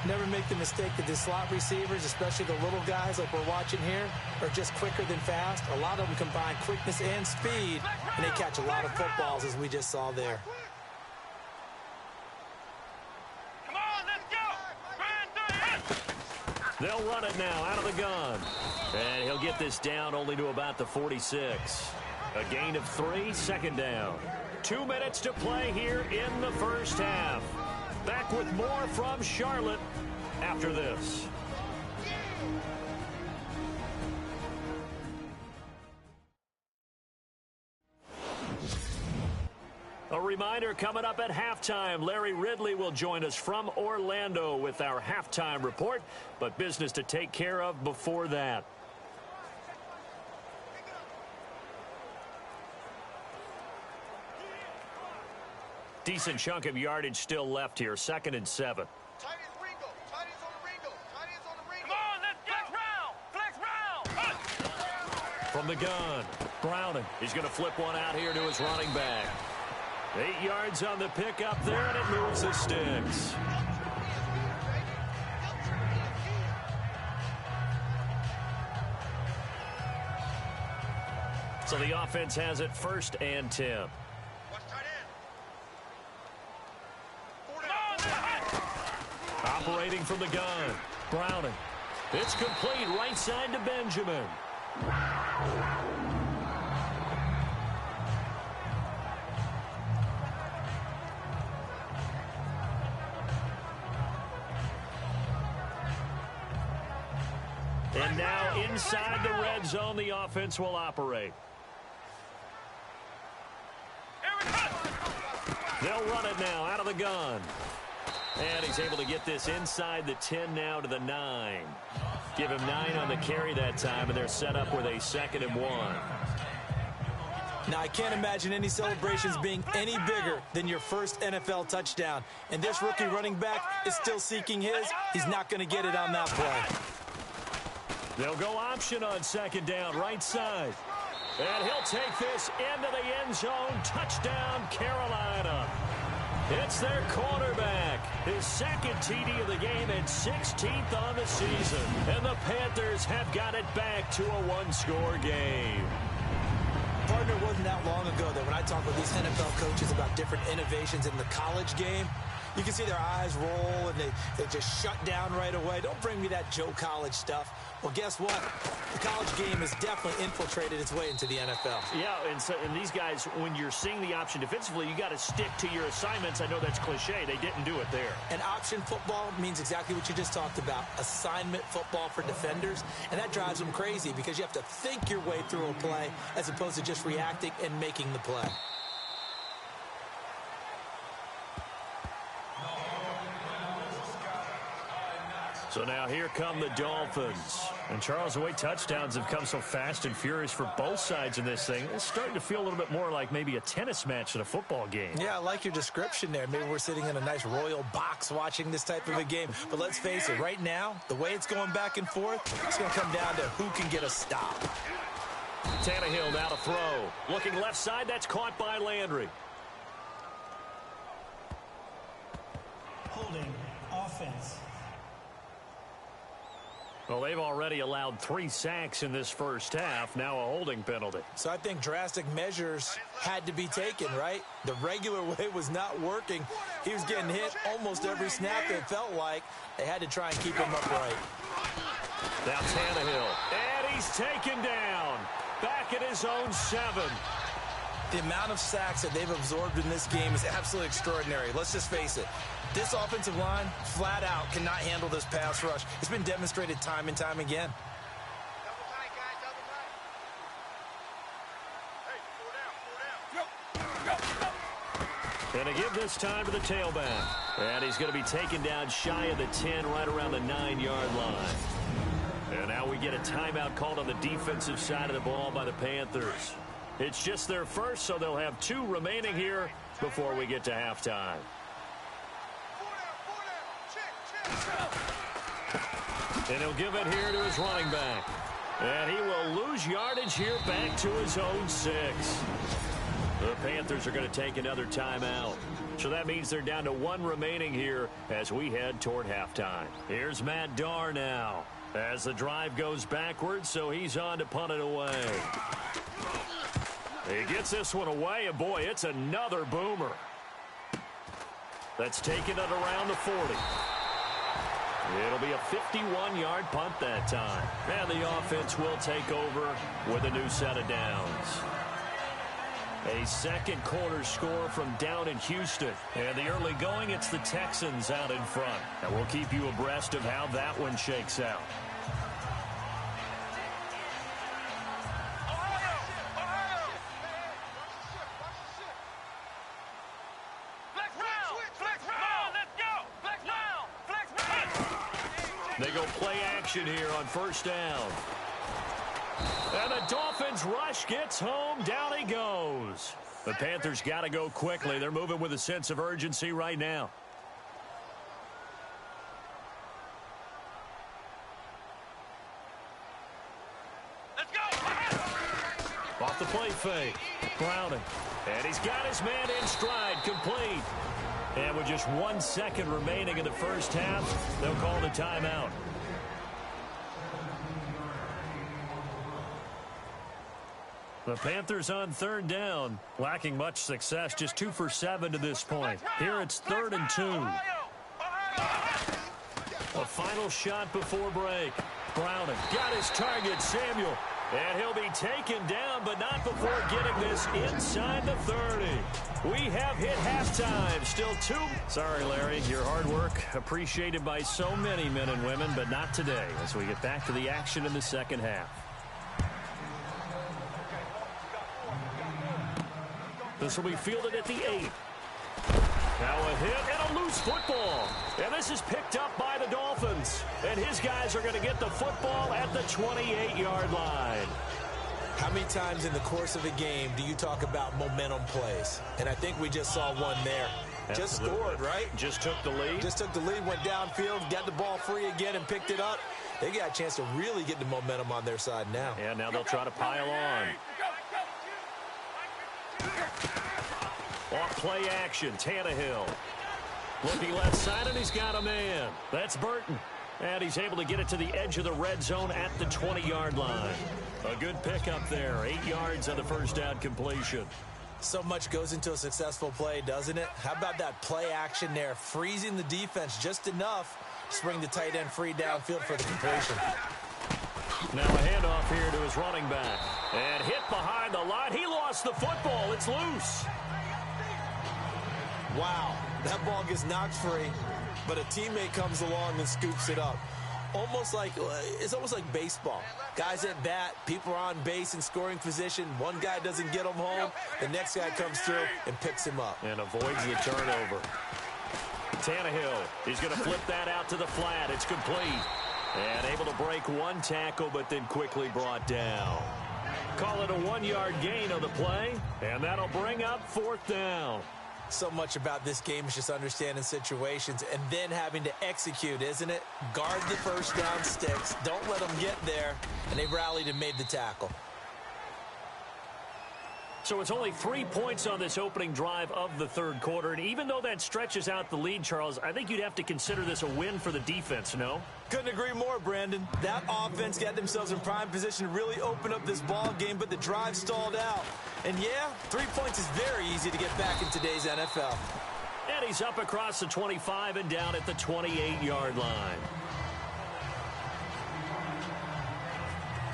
Never make the mistake that the slot receivers, especially the little guys like we're watching here, are just quicker than fast. A lot of them combine quickness and speed, and they catch a lot of footballs, as we just saw there. Come on, let's go! They'll run it now out of the gun. And he'll get this down only to about the 46. A gain of 3, second down. 2 minutes to play here in the first half. Back with more from Charlotte after this. A reminder coming up at halftime, Larry Ridley will join us from Orlando with our halftime report, but business to take care of before that. Decent chunk of yardage still left here, 2nd and 7. Come on, let's flex round! Flex round! From the gun, Browning. He's going to flip one out here to his running back. 8 yards on the pickup there, and it moves the sticks. So the offense has it 1st and 10. Operating from the gun, Browning. It's complete, right side to Benjamin. And now inside the red zone, the offense will operate. They'll run it now out of the gun. And he's able to get this inside the 10 now to the 9. Give him 9 on the carry that time, and they're set up with a 2nd and 1. Now, I can't imagine any celebrations being any bigger than your first NFL touchdown. And this rookie running back is still seeking his. He's not going to get it on that play. They'll go option on 2nd down, right side. And he'll take this into the end zone. Touchdown, Carolina. It's their quarterback. His 2nd TD of the game and 16th on the season. And the Panthers have got it back to a 1-score game. Partner, wasn't that long ago that when I talk with these NFL coaches about different innovations in the college game, You can see their eyes roll, and they just shut down right away. Don't bring me that Joe College stuff. Well, guess what? The college game has definitely infiltrated its way into the NFL. Yeah, and these guys, when you're seeing the option defensively, you got to stick to your assignments. I know that's cliche. They didn't do it there. And option football means exactly what you just talked about, assignment football for defenders, and that drives them crazy because you have to think your way through a play as opposed to just reacting and making the play. So now here come the Dolphins. And Charles, the way touchdowns have come so fast and furious for both sides in this thing, it's starting to feel a little bit more like maybe a tennis match than a football game. Yeah, I like your description there. Maybe we're sitting in a nice royal box watching this type of a game. But let's face it, right now, the way it's going back and forth, it's going to come down to who can get a stop. Tannehill now to throw. Looking left side, that's caught by Landry. Holding offense. Well, they've already allowed 3 sacks in this first half. Now a holding penalty. So I think drastic measures had to be taken, right? The regular way was not working. He was getting hit almost every snap, it felt like. They had to try and keep him upright. Now Tannehill. And he's taken down. Back at his own 7. The amount of sacks that they've absorbed in this game is absolutely extraordinary. Let's just face it. This offensive line, flat out, cannot handle this pass rush. It's been demonstrated time and time again. And to give this time to the tailback. And he's going to be taken down shy of the 10, right around the 9-yard line. And now we get a timeout called on the defensive side of the ball by the Panthers. It's just their first, so they'll have 2 remaining here before we get to halftime. And he'll give it here to his running back. And he will lose yardage here back to his own 6. The Panthers are going to take another timeout. So that means they're down to 1 remaining here as we head toward halftime. Here's Matt Darr now as the drive goes backwards, so he's on to punt it away. He gets this one away, and boy, it's another boomer. That's taken it around the 40. It'll be a 51-yard punt that time. And the offense will take over with a new set of downs. A second quarter score from down in Houston. And the early going, it's the Texans out in front. And we'll keep you abreast of how that one shakes out. They go play action here on first down. And the Dolphins rush gets home. Down he goes. The Panthers got to go quickly. They're moving with a sense of urgency right now. Let's go. Off the play fake. Browning. And he's got his man in stride. Complete. And with just 1 second remaining in the first half, they'll call the timeout. The Panthers on third down, lacking much success, just 2 for 7 to this point. Here it's 3rd and 2. A final shot before break. Browning got his target, Samuel. And he'll be taken down, but not before getting this inside the 30. We have hit halftime. Still 2. Sorry, Larry. Your hard work appreciated by so many men and women, but not today as we get back to the action in the second half. This will be fielded at the 8. Now a hit and a loose football. And this is picked up by the Dolphins. And his guys are going to get the football at the 28-yard line. How many times in the course of a game do you talk about momentum plays? And I think we just saw one there. Absolutely. Just scored, right? Just took the lead. Just took the lead, went downfield, got the ball free again and picked it up. They got a chance to really get the momentum on their side now. And now they'll try to pile on. Off play action, Tannehill. Looking left side, and he's got a man. That's Burton. And he's able to get it to the edge of the red zone at the 20-yard line. A good pickup there. 8 yards on the first down completion. So much goes into a successful play, doesn't it? How about that play action there, freezing the defense just enough to bring the tight end free downfield for the completion. Now a handoff here to his running back. And hit behind the line. He lost the football. It's loose. Wow, that ball gets knocked free, but a teammate comes along and scoops it up. It's almost like baseball. Guys at bat, people are on base in scoring position. One guy doesn't get him home. The next guy comes through and picks him up. And avoids the turnover. Tannehill, he's going to flip that out to the flat. It's complete. And able to break one tackle, but then quickly brought down. Call it a 1-yard gain on the play, and that'll bring up 4th down. So much about this game is just understanding situations and then having to execute, isn't it? Guard the first down sticks. Don't let them get there. And they rallied and made the tackle. So it's only 3 points on this opening drive of the third quarter. And even though that stretches out the lead, Charles, I think you'd have to consider this a win for the defense, no? Couldn't agree more, Brandon. That offense got themselves in prime position to really open up this ball game, but the drive stalled out. And yeah, 3 points is very easy to get back in today's NFL. And he's up across the 25 and down at the 28-yard line.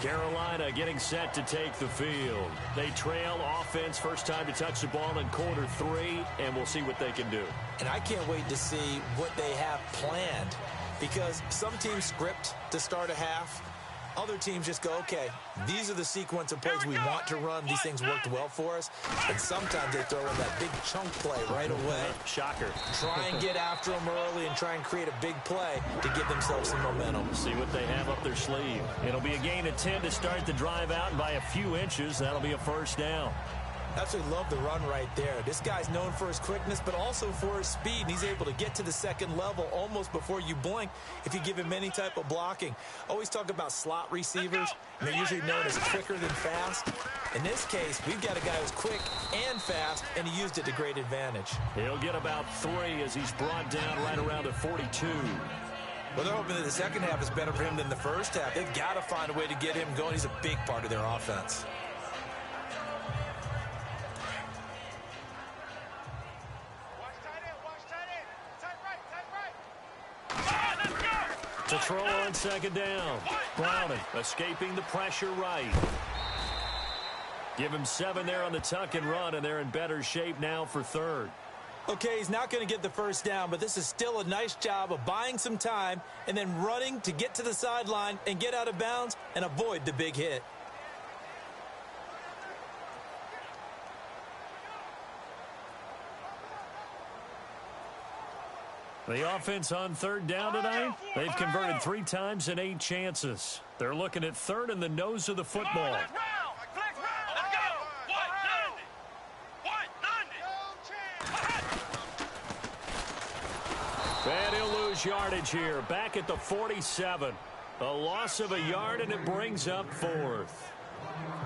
Carolina getting set to take the field. They trail offense, first time to touch the ball in quarter 3, and we'll see what they can do. And I can't wait to see what they have planned, because some teams script to start a half. Other teams just go, okay, these are the sequence of plays we want to run. These things worked well for us. And sometimes they throw in that big chunk play right away. Shocker. Try and get after them early and try and create a big play to give themselves some momentum. See what they have up their sleeve. It'll be a gain of 10 to start the drive out, and by a few inches, that'll be a first down. Absolutely love the run right there. This guy's known for his quickness, but also for his speed. And he's able to get to the second level almost before you blink if you give him any type of blocking. Always talk about slot receivers, and they're usually known as quicker than fast. In this case, we've got a guy who's quick and fast, and he used it to great advantage. He'll get about 3 as he's brought down right around the 42. Well, they're hoping that the second half is better for him than the first half. They've got to find a way to get him going. He's a big part of their offense. To throw on second down. Browning escaping the pressure right. Give him 7 there on the tuck and run, and they're in better shape now for third. Okay, he's not going to get the first down, but this is still a nice job of buying some time and then running to get to the sideline and get out of bounds and avoid the big hit. The offense on third down tonight, they've converted 3 times in 8 chances. They're looking at third in the nose of the football. And he'll lose yardage here, back at the 47. A loss of a yard, and it brings up 4th.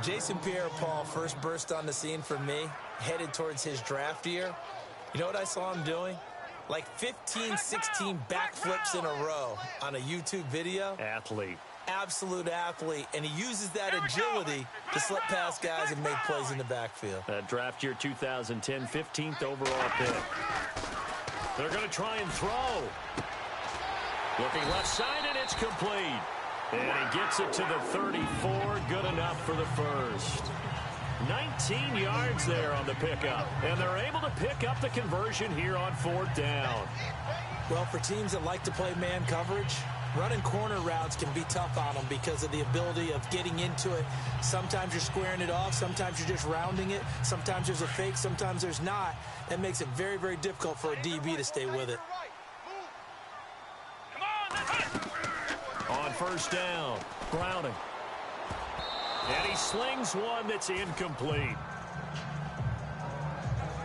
Jason Pierre-Paul first burst on the scene for me, headed towards his draft year. You know what I saw him doing? Like 15, 16 backflips in a row on a YouTube video. Athlete. Absolute athlete. And he uses that agility to slip past guys and make plays in the backfield. Draft year 2010, 15th overall pick. They're going to try and throw. Looking left side, and it's complete. And he gets it to the 34. Good enough for the first. 19 yards there on the pickup, and they're able to pick up the conversion here on 4th down. Well, for teams that like to play man coverage, running corner routes can be tough on them because of the ability of getting into it. Sometimes you're squaring it off, sometimes you're just rounding it, sometimes there's a fake, sometimes there's not. That makes it very, very difficult for a DB to stay with it. On first down, Browning. And he slings one that's incomplete.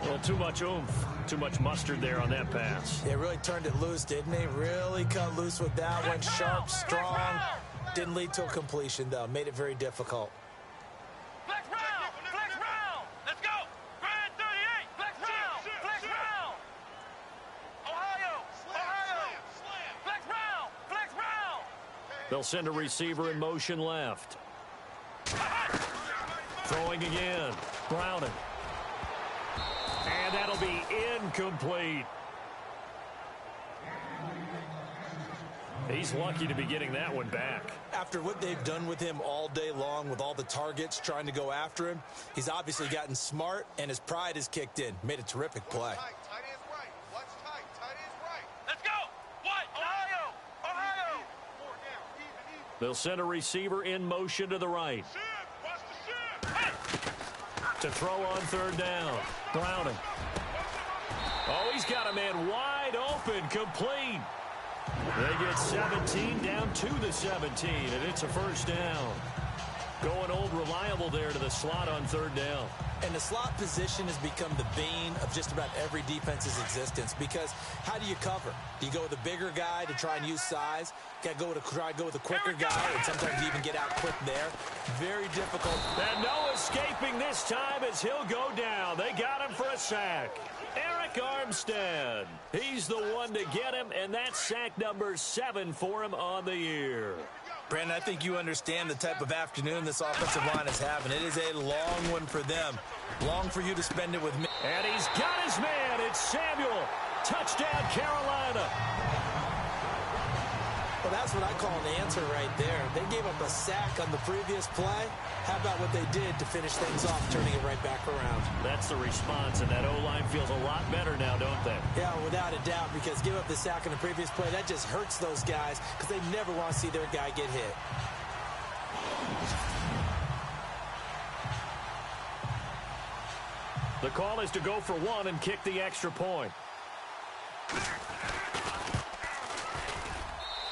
Well, too much oomph, too much mustard there on that pass. They really turned it loose, didn't they? Really cut loose with that one. Sharp, strong. Didn't lead to a completion, though. Made it very difficult. Flex round! Flex round! Let's go! Grind 38! Flex round! Flex round! Ohio! Ohio! Flex round! Flex round! They'll send a receiver in motion left. Throwing again. Browning. And that'll be incomplete. He's lucky to be getting that one back. After what they've done with him all day long with all the targets trying to go after him, he's obviously gotten smart, and his pride has kicked in. Made a terrific play. Tight is right. What's tight? Tight is right. Let's go. What? Ohio. Ohio. Four down. Even. They'll send a receiver in motion to the right. Watch the ship. To throw on third down. Browning. Oh, he's got a man wide open, complete. They get 17 down to the 17, and it's a first down. Going old reliable there to the slot on third down. And the slot position has become the bane of just about every defense's existence, because how do you cover? Do you go with a bigger guy to try and use size? Got to try to go with a quicker guy, and sometimes you even get out quick there. Very difficult. And no escaping this time as he'll go down. They got him for a sack. Eric Armstead. He's the one to get him, and that's sack number 7 for him on the year. Brandon, I think you understand the type of afternoon this offensive line is having. It is a long one for them. Long for you to spend it with me. And he's got his man. It's Samuel. Touchdown, Carolina. Well, that's what I call an answer right there. They gave up a sack on the previous play. How about what they did to finish things off, turning it right back around? That's the response, and that O-line feels a lot better now, don't they? Yeah, without a doubt, because give up the sack on the previous play, that just hurts those guys because they never want to see their guy get hit. The call is to go for one and kick the extra point.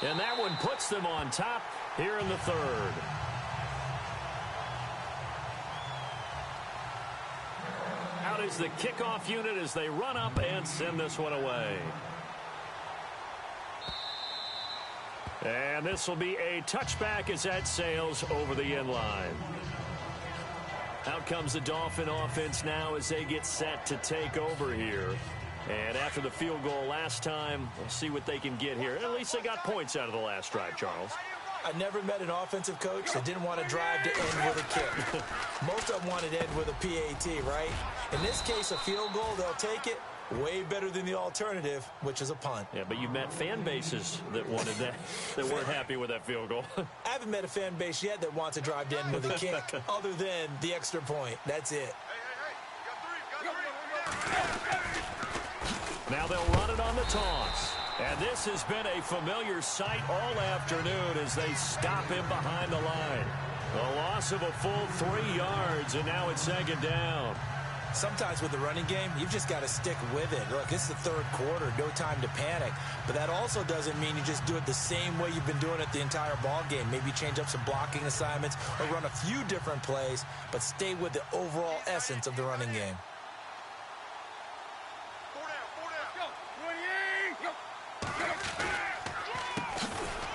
And that one puts them on top here in the third. Out is the kickoff unit as they run up and send this one away. And this will be a touchback as that sails over the end line. Out comes the Dolphin offense now as they get set to take over here. And after the field goal last time, we'll see what they can get here. At least they got points out of the last drive, Charles. I never met an offensive coach that didn't want to drive to end with a kick. Most of them wanted to end with a PAT, right? In this case, a field goal, they'll take it. Way better than the alternative, which is a punt. Yeah, but you've met fan bases that wanted that, that weren't happy with that field goal. I haven't met a fan base yet that wants to drive to end with a kick, other than the extra point. That's it. Now they'll run it on the toss. And this has been a familiar sight all afternoon as they stop him behind the line. A loss of a full 3 yards, and now it's second down. Sometimes with the running game, you've just got to stick with it. Look, it's the third quarter, no time to panic. But that also doesn't mean you just do it the same way you've been doing it the entire ball game. Maybe change up some blocking assignments or run a few different plays, but stay with the overall essence of the running game.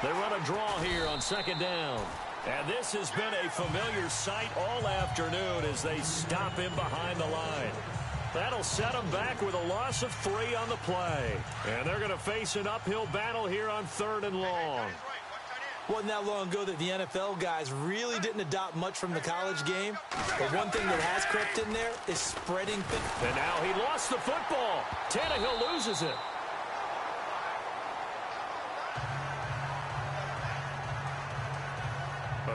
They run a draw here on second down. And this has been a familiar sight all afternoon as they stop him behind the line. That'll set them back with a loss of 3 on the play. And they're going to face an uphill battle here on third and long. Wasn't that long ago that the NFL guys really didn't adopt much from the college game. But one thing that has crept in there is spreading things. And now he lost the football. Tannehill loses it.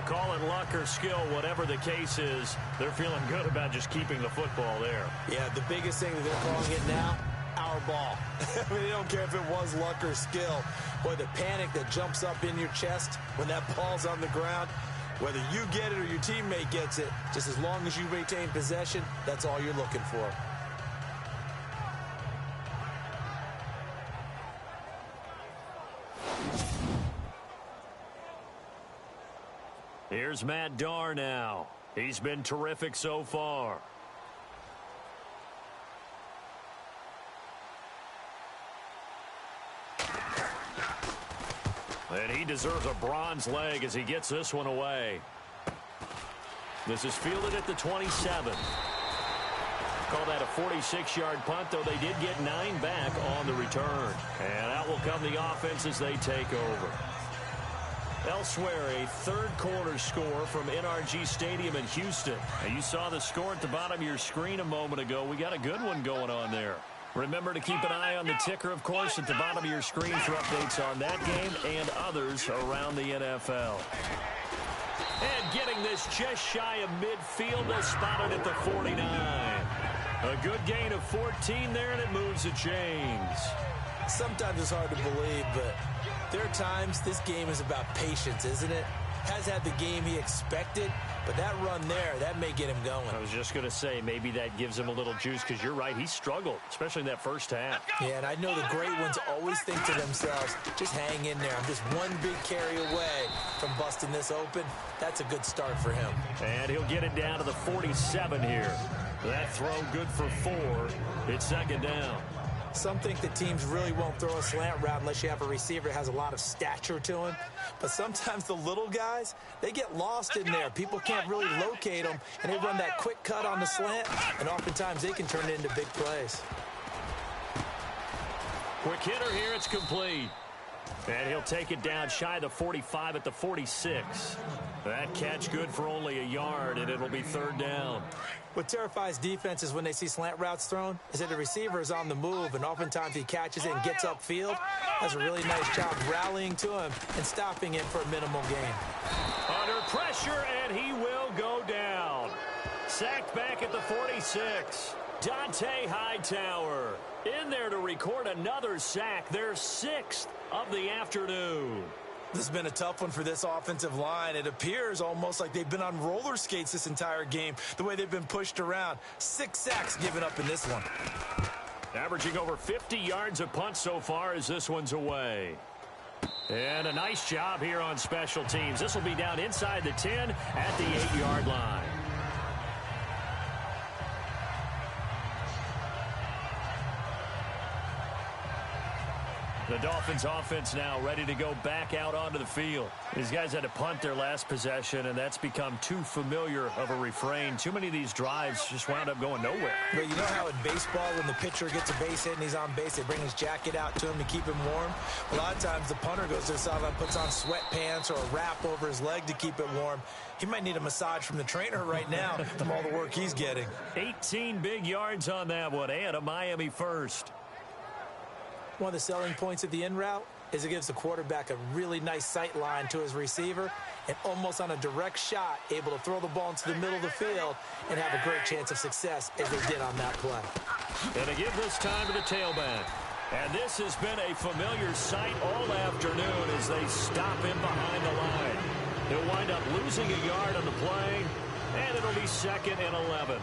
Call it luck or skill, whatever the case is, they're feeling good about just keeping the football there. Yeah, the biggest thing that they're calling it now, our ball. I mean, they don't care if it was luck or skill. Boy, the panic that jumps up in your chest when that ball's on the ground, whether you get it or your teammate gets it, just as long as you maintain possession, that's all you're looking for. Here's Matt Darr now. He's been terrific so far. And he deserves a bronze leg as he gets this one away. This is fielded at the 27. Call that a 46-yard punt, though they did get 9 back on the return. And out will come the offense as they take over. Elsewhere, a third-quarter score from NRG Stadium in Houston. Now, you saw the score at the bottom of your screen a moment ago. We got a good one going on there. Remember to keep an eye on the ticker, of course, at the bottom of your screen for updates on that game and others around the NFL. And getting this just shy of midfield, they'll spot it at the 49. A good gain of 14 there, and it moves the chains. Sometimes it's hard to believe, but there are times this game is about patience, isn't it? Has had the game he expected, but that run there, that may get him going. I was just going to say, maybe that gives him a little juice, because you're right, he struggled, especially in that first half. Yeah, and I know the great ones always think to themselves, just hang in there. I'm just one big carry away from busting this open. That's a good start for him. And he'll get it down to the 47 here. That throw good for 4. It's second down. Some think the teams really won't throw a slant route unless you have a receiver that has a lot of stature to him. But sometimes the little guys, they get lost in there. People can't really locate them, and they run that quick cut on the slant, and oftentimes they can turn it into big plays. Quick hitter here, it's complete. And he'll take it down shy of the 45 at the 46. That catch good for only a yard, and it'll be third down. What terrifies defenses when they see slant routes thrown is that the receiver is on the move, and oftentimes he catches it and gets upfield. Does a really nice job rallying to him and stopping him for a minimal gain. Under pressure, and he will go down. Sacked back at the 46. Dante Hightower in there to record another sack, their 6th of the afternoon. This has been a tough one for this offensive line. It appears almost like they've been on roller skates this entire game, the way they've been pushed around. 6 sacks given up in this one. Averaging over 50 yards a punt so far as this one's away. And a nice job here on special teams. This will be down inside the 10 at the 8-yard line. The Dolphins offense now ready to go back out onto the field. These guys had to punt their last possession, and that's become too familiar of a refrain. Too many of these drives just wound up going nowhere. But you know how in baseball, when the pitcher gets a base hit and he's on base, they bring his jacket out to him to keep him warm? A lot of times the punter goes to the sideline, puts on sweatpants or a wrap over his leg to keep it warm. He might need a massage from the trainer right now from all the work he's getting. 18 big yards on that one, and a Miami first. One of the selling points of the in route is it gives the quarterback a really nice sight line to his receiver and almost on a direct shot able to throw the ball into the middle of the field and have a great chance of success as they did on that play. And to give this time to the tailback. And this has been a familiar sight all afternoon as they stop him behind the line. He'll wind up losing a yard on the play, and it'll be 2nd and 11.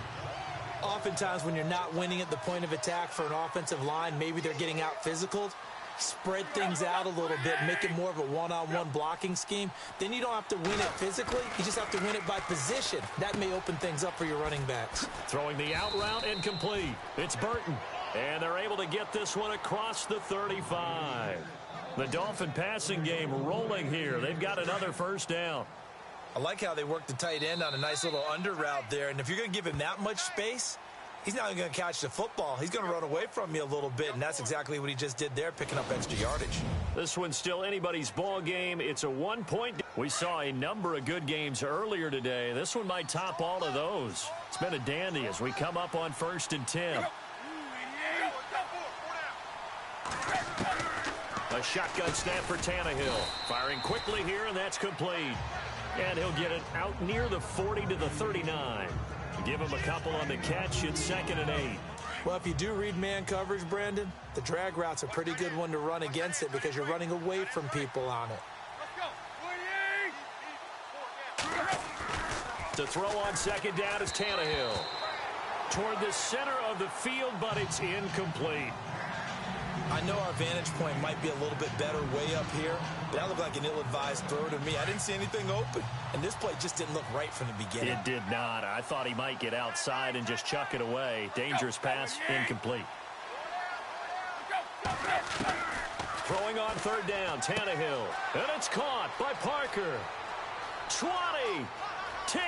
Oftentimes when you're not winning at the point of attack for an offensive line, maybe they're getting out physical, spread things out a little bit, make it more of a one-on-one blocking scheme. Then you don't have to win it physically. You just have to win it by position. That may open things up for your running backs. Throwing the out route and complete. It's Burton. And they're able to get this one across the 35. The Dolphin passing game rolling here. They've got another first down. I like how they work the tight end on a nice little under route there. And if you're going to give him that much space, he's not going to catch the football. He's going to run away from you a little bit, and that's exactly what he just did there, picking up extra yardage. This one's still anybody's ball game. It's a 1-point. We saw a number of good games earlier today. This one might top all of those. It's been a dandy as we come up on 1st and 10. A shotgun snap for Tannehill. Firing quickly here, and that's complete. And he'll get it out near the 40 to the 39. Give him a couple on the catch. It's 2nd and 8. Well, if you do read man coverage, Brandon, the drag route's a pretty good one to run against it because you're running away from people on it. To throw on 2nd down is Tannehill. Toward the center of the field, but it's incomplete. I know our vantage point might be a little bit better way up here, but that looked like an ill-advised throw to me. I didn't see anything open, and this play just didn't look right from the beginning. It did not. I thought he might get outside and just chuck it away. Dangerous pass, incomplete. Throwing on 3rd down, Tannehill. And it's caught by Parker. 20, 10,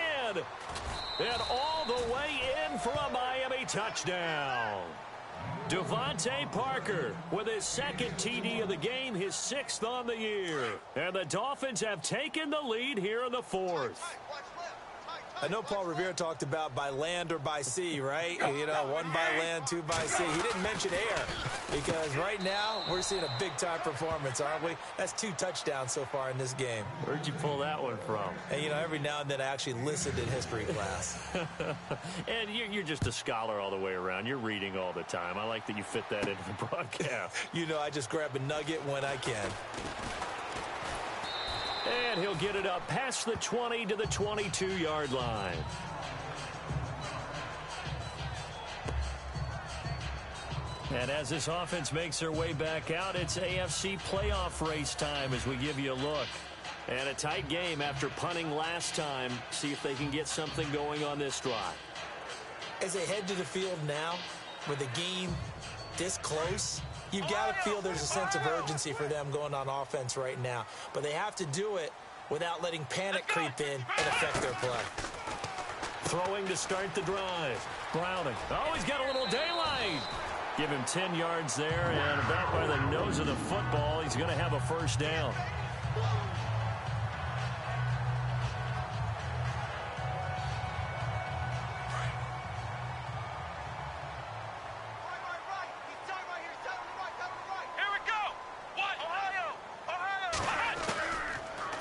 and all the way in for a Miami touchdown. Devontae Parker with his second TD of the game, his 6th on the year. And the Dolphins have taken the lead here in the 4th. I know Paul Revere talked about by land or by sea, right? You know, 1 by land, 2 by sea. He didn't mention air because right now we're seeing a big-time performance, aren't we? That's 2 touchdowns so far in this game. Where'd you pull that one from? And, you know, every now and then I actually listened in history class. And you're just a scholar all the way around. You're reading all the time. I like that you fit that into the broadcast. You know, I just grab a nugget when I can. And he'll get it up past the 20 to the 22-yard line. And as this offense makes their way back out, it's AFC playoff race time as we give you a look. And a tight game after punting last time. See if they can get something going on this drive. As they head to the field now, with the game this close, you've got to feel there's a sense of urgency for them going on offense right now. But they have to do it without letting panic creep in and affect their play. Throwing to start the drive. Browning. Oh, he's got a little daylight. Give him 10 yards there, and about by the nose of the football, he's going to have a first down.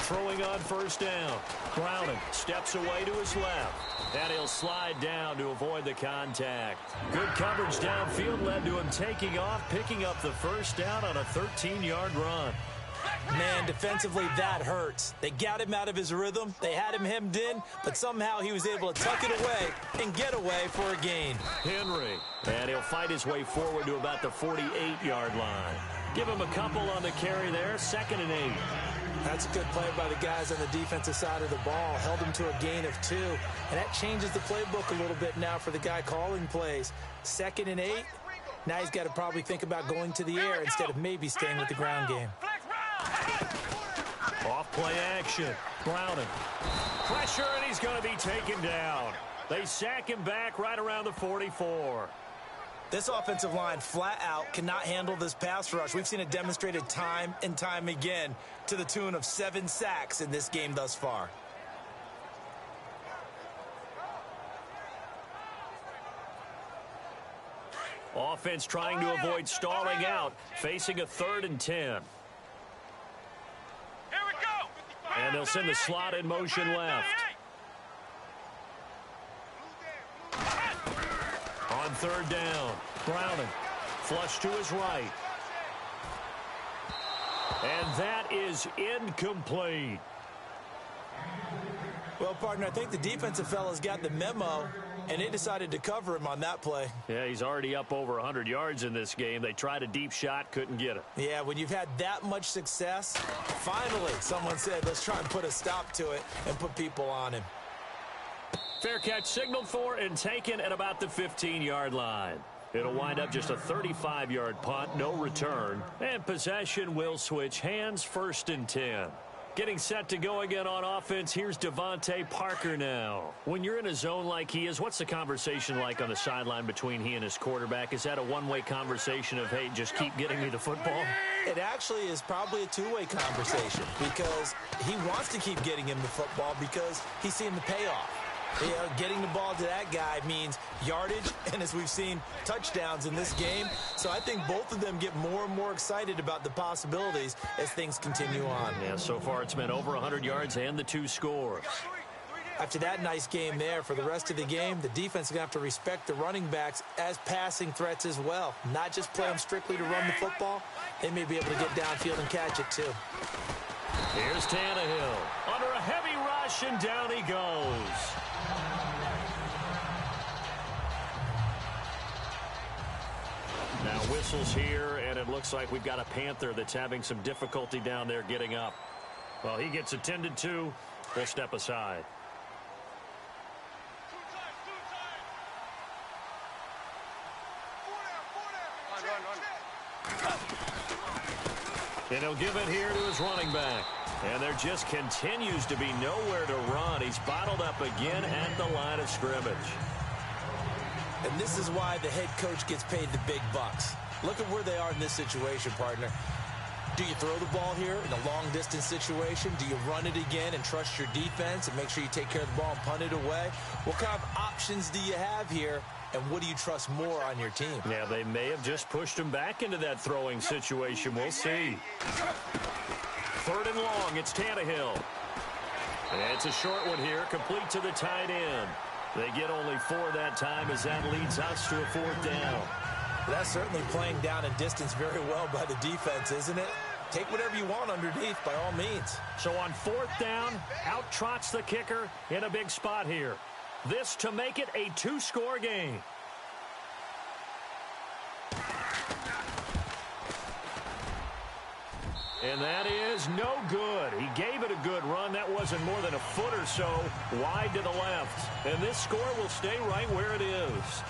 Throwing on first down. Browning steps away to his left. And he'll slide down to avoid the contact. Good coverage downfield led to him taking off, picking up the first down on a 13-yard run. Man, defensively, that hurts. They got him out of his rhythm. They had him hemmed in, but somehow he was able to tuck it away and get away for a gain. Henry. And he'll fight his way forward to about the 48-yard line. Give him a couple on the carry there, 2nd and 8. That's a good play by the guys on the defensive side of the ball. Held him to a gain of 2. And that changes the playbook a little bit now for the guy calling plays. 2nd and 8. Now he's got to probably think about going to the air instead of maybe staying with the ground game. Off play action. Browning. Pressure, and he's going to be taken down. They sack him back right around the 44. This offensive line flat out cannot handle this pass rush. We've seen it demonstrated time and time again to the tune of 7 sacks in this game thus far. Offense trying to avoid stalling out, facing a 3rd and 10. Here we go. And they'll send the slot in motion left. On 3rd down, Browning. Flush to his right. And that is incomplete. Well, partner, I think the defensive fellas got the memo, and they decided to cover him on that play. Yeah, he's already up over 100 yards in this game. They tried a deep shot, couldn't get it. Yeah, when you've had that much success, finally someone said, let's try and put a stop to it and put people on him. Fair catch signaled for and taken at about the 15-yard line. It'll wind up just a 35-yard punt, no return. And possession will switch hands, 1st and 10. Getting set to go again on offense, here's Devontae Parker now. When you're in a zone like he is, what's the conversation like on the sideline between he and his quarterback? Is that a one-way conversation of, hey, just keep getting me the football? It actually is probably a two-way conversation because he wants to keep getting him the football because he's seeing the payoff. You know, getting the ball to that guy means yardage, and as we've seen, touchdowns in this game. So I think both of them get more and more excited about the possibilities as things continue on. Yeah, so far it's been over 100 yards and the 2 scores. After that nice game there, for the rest of the game, the defense is going to have to respect the running backs as passing threats as well. Not just play them strictly to run the football. They may be able to get downfield and catch it too. Here's Tannehill under a heavy rush, and down he goes. Now whistles here, and it looks like we've got a Panther that's having some difficulty down there getting up. Well, he gets attended to. We'll step aside. And he'll give it here to his running back. And there just continues to be nowhere to run. He's bottled up again at the line of scrimmage. And this is why the head coach gets paid the big bucks. Look at where they are in this situation, partner. Do you throw the ball here in a long-distance situation? Do you run it again and trust your defense and make sure you take care of the ball and punt it away? What kind of options do you have here, and what do you trust more on your team? Yeah, they may have just pushed him back into that throwing situation. We'll see. 3rd and long. It's Tannehill. It's a short one here, complete to the tight end. They get only 4 that time as that leads us to a 4th down. That's certainly playing down in distance very well by the defense, isn't it? Take whatever you want underneath by all means. So on 4th down, out trots the kicker in a big spot here. This to make it a 2-score game. And that is no good. He gave it a good run. That wasn't more than a foot or so wide to the left. And this score will stay right where it is.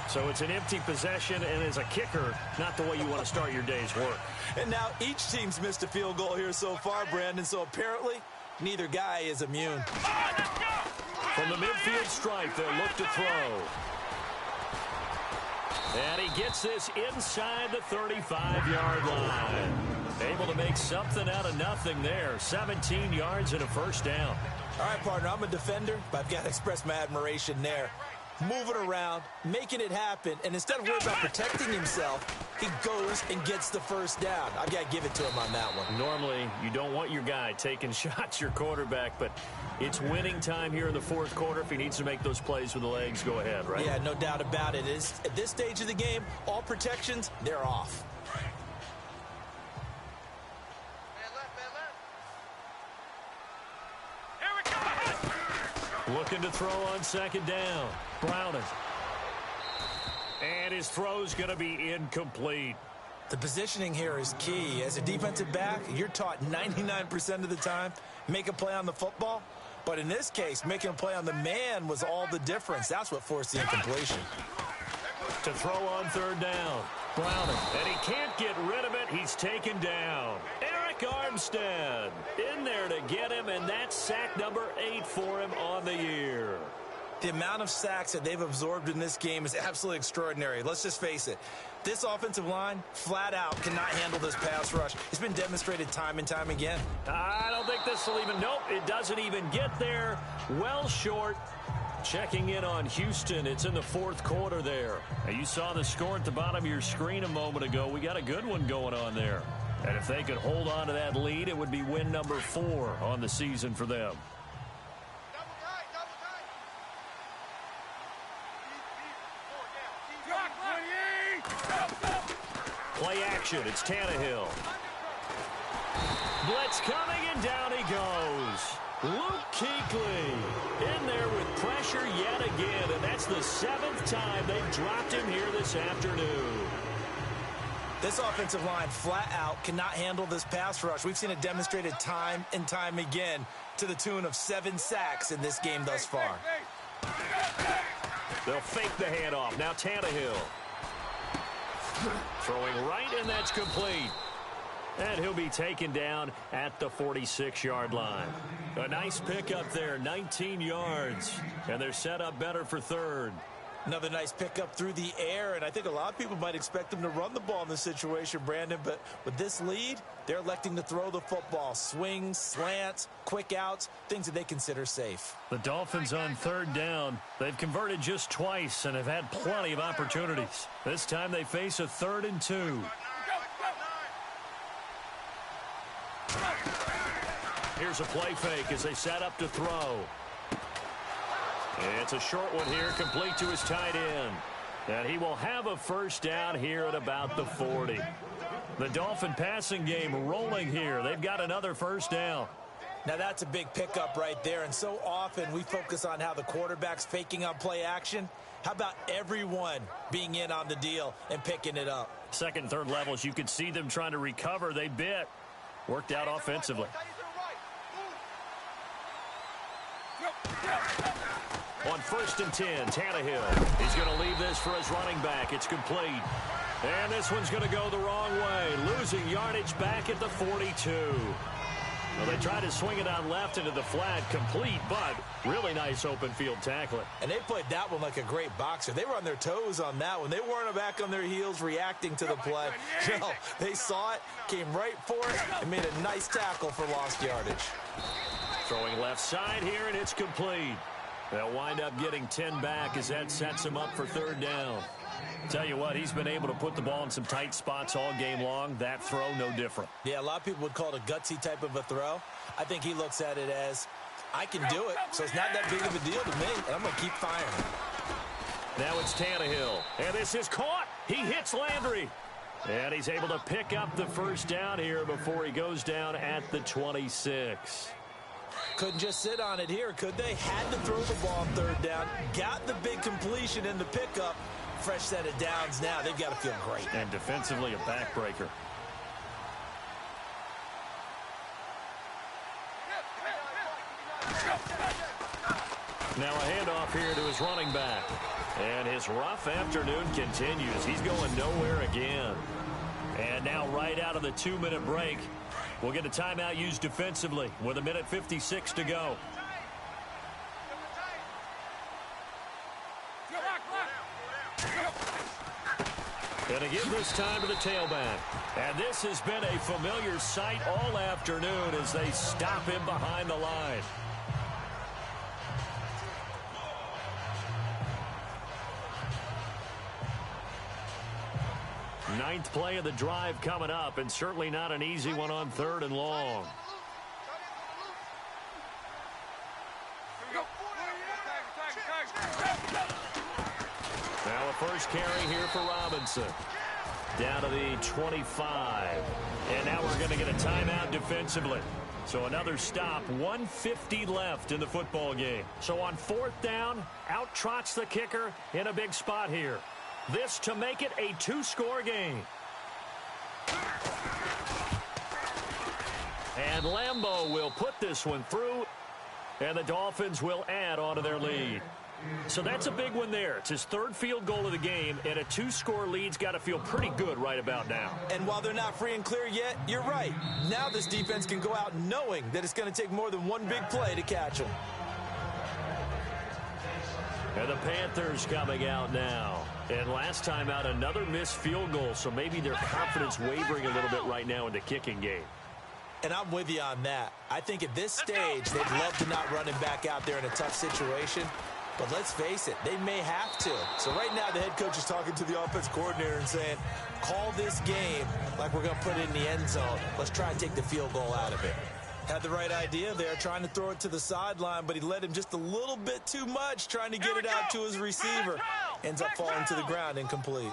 So it's an empty possession, and as a kicker, not the way you want to start your day's work. And now each team's missed a field goal here so far, Brandon, so apparently neither guy is immune. From the midfield stripe, they'll look to throw. And he gets this inside the 35-yard line. Able to make something out of nothing there. 17 yards and a 1st down. All right, partner, I'm a defender, but I've got to express my admiration there. Moving around, making it happen, and instead of worrying about protecting himself, he goes and gets the 1st down. I've got to give it to him on that one. Normally, you don't want your guy taking shots, your quarterback, but it's winning time here in the 4th quarter. If he needs to make those plays with the legs, go ahead, right? Yeah, no doubt about it. At this stage of the game, all protections, they're off. Looking to throw on 2nd down. Browning. And his throw's going to be incomplete. The positioning here is key. As a defensive back, you're taught 99% of the time, make a play on the football. But in this case, making a play on the man was all the difference. That's what forced the incompletion. To throw on 3rd down. Browning. And he can't get rid of it. He's taken down. Armstead in there to get him, and that's sack number 8 for him on the year. The amount of sacks that they've absorbed in this game is absolutely extraordinary. Let's just face it. This offensive line, flat out, cannot handle this pass rush. It's been demonstrated time and time again. I don't think this will even, nope, it doesn't even get there. Well short. Checking in on Houston. It's in the 4th quarter there. Now, you saw the score at the bottom of your screen a moment ago. We got a good one going on there. And if they could hold on to that lead, it would be win number 4 on the season for them. Play action. It's Tannehill. Blitz coming, and down he goes. Luke Kuechly in there with pressure yet again, and that's the 7th time they've dropped him here this afternoon. This offensive line flat out cannot handle this pass rush. We've seen it demonstrated time and time again to the tune of 7 sacks in this game thus far. They'll fake the handoff. Now Tannehill. Throwing right, and that's complete. And he'll be taken down at the 46-yard line. A nice pickup there, 19 yards. And they're set up better for 3rd. Another nice pickup through the air, and I think a lot of people might expect them to run the ball in this situation, Brandon, but with this lead, they're electing to throw the football. Swings, slants, quick outs, things that they consider safe. The Dolphins on 3rd down. They've converted just twice and have had plenty of opportunities. This time they face a 3rd and 2. Here's a play fake as they set up to throw. It's a short one here, complete to his tight end. And he will have a 1st down here at about the 40. The Dolphin passing game rolling here. They've got another 1st down. Now that's a big pickup right there, and so often we focus on how the quarterback's faking on play action. How about everyone being in on the deal and picking it up? 2nd and 3rd levels, you could see them trying to recover. They bit. Worked out offensively. On 1st and 10, Tannehill. He's going to leave this for his running back. It's complete. And this one's going to go the wrong way. Losing yardage back at the 42. Well, they try to swing it out left into the flat, complete, but really nice open field tackling. And they played that one like a great boxer. They were on their toes on that one. They weren't back on their heels reacting to the play. No, they saw it, came right for it, and made a nice tackle for lost yardage. Throwing left side here, and it's complete. They'll wind up getting 10 back as that sets them up for third down. Tell you what, he's been able to put the ball in some tight spots all game long. That throw, no different. Yeah, a lot of people would call it a gutsy type of a throw. I think he looks at it as, I can do it, so it's not that big of a deal to me, and I'm going to keep firing. Now it's Tannehill, and this is caught. He hits Landry, and he's able to pick up the first down here before he goes down at the 26. Couldn't just sit on it here, could they? Had to throw the ball on third down, got the big completion in the pickup. Fresh set of downs now. They've got to feel great. And defensively, a backbreaker. Now a handoff here to his running back. And his rough afternoon continues. He's going nowhere again. And now right out of the 2-minute break, we'll get a timeout used defensively with 1:56 to go. And again this time to the tailback. And this has been a familiar sight all afternoon as they stop him behind the line. Ninth play of the drive coming up, and certainly not an easy one on third and long. Now a first carry here for Robinson. Down to the 25. And now we're going to get a timeout defensively. So another stop, 1:50 left in the football game. So on fourth down, out trots the kicker in a big spot here. This to make it a 2-score game. And Lambeau will put this one through, and the Dolphins will add on to their lead. So that's a big one there. It's his third field goal of the game, and a 2-score lead's got to feel pretty good right about now. And while they're not free and clear yet, you're right. Now this defense can go out knowing that it's going to take more than one big play to catch them. And the Panthers coming out now. And last time out, another missed field goal, so maybe their confidence wavering a little bit right now in the kicking game. And I'm with you on that. I think at this stage, they'd love to not run him back out there in a tough situation. But let's face it, they may have to. So right now, the head coach is talking to the offense coordinator and saying, call this game like we're going to put it in the end zone. Let's try and take the field goal out of it. Had the right idea there, trying to throw it to the sideline, but he led him just a little bit too much, trying to get it out to his receiver. Ends up falling to the ground, incomplete.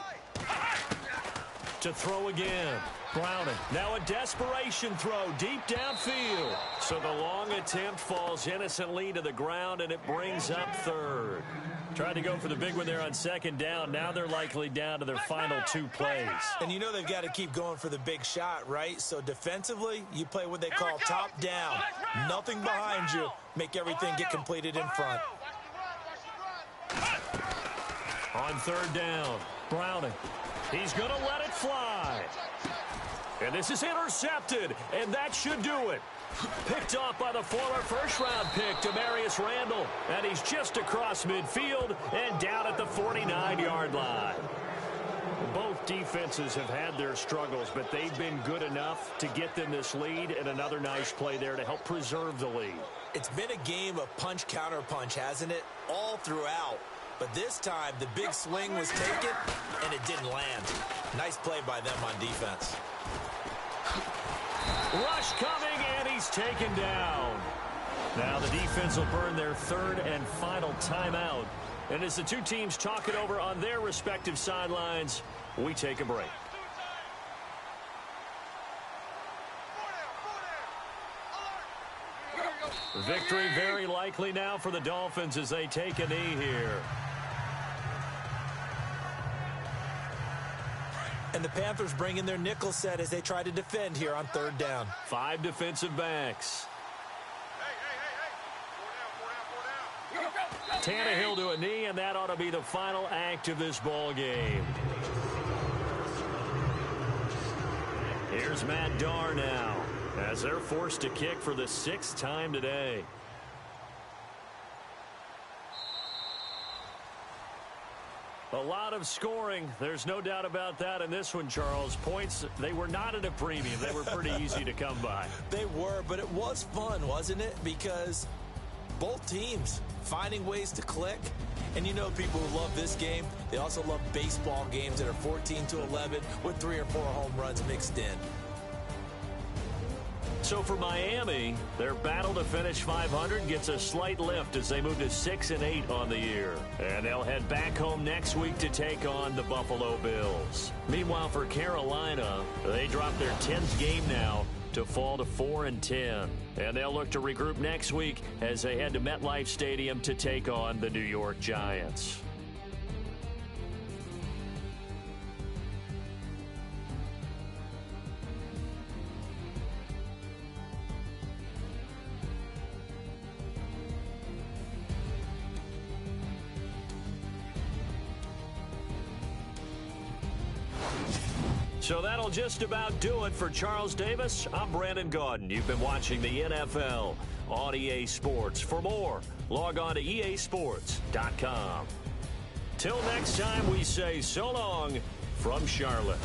To throw again. Browning. Now a desperation throw deep downfield. So the long attempt falls innocently to the ground, and it brings up third. Tried to go for the big one there on second down. Now they're likely down to their final 2 plays. And you know they've got to keep going for the big shot, right? So defensively, you play what they call top down. Nothing behind you. Make everything get completed in front. On third down, Browning. He's going to let it fly. And this is intercepted, and that should do it. Picked off by the former first-round pick, Demarius Randall. And he's just across midfield and down at the 49-yard line. Both defenses have had their struggles, but they've been good enough to get them this lead, and another nice play there to help preserve the lead. It's been a game of punch-counter-punch, hasn't it? All throughout. But this time, the big swing was taken, and it didn't land. Nice play by them on defense. Rush coming, and he's taken down. Now the defense will burn their third and final timeout. And as the two teams talk it over on their respective sidelines, we take a break. Victory very likely now for the Dolphins as they take a knee here. And the Panthers bring in their nickel set as they try to defend here on third down. 5 defensive backs. Tannehill to a knee, and that ought to be the final act of this ball game. Here's Matt Darr now. as they're forced to kick for the 6th time today. A lot of scoring. There's no doubt about that in this one, Charles. Points, they were not at a premium. They were pretty easy to come by. They were, but it was fun, wasn't it? Because both teams finding ways to click. And you know people who love this game, they also love baseball games that are 14-11 with 3 or 4 home runs mixed in. So for Miami, their battle to finish 500 gets a slight lift as they move to 6-8 on the year. And they'll head back home next week to take on the Buffalo Bills. Meanwhile, for Carolina, they drop their 10th game now to fall to 4-10. And they'll look to regroup next week as they head to MetLife Stadium to take on the New York Giants. So that'll just about do it for Charles Davis. I'm Brandon Gaudin. You've been watching the NFL on EA Sports. For more, log on to easports.com. Till next time, we say so long from Charlotte.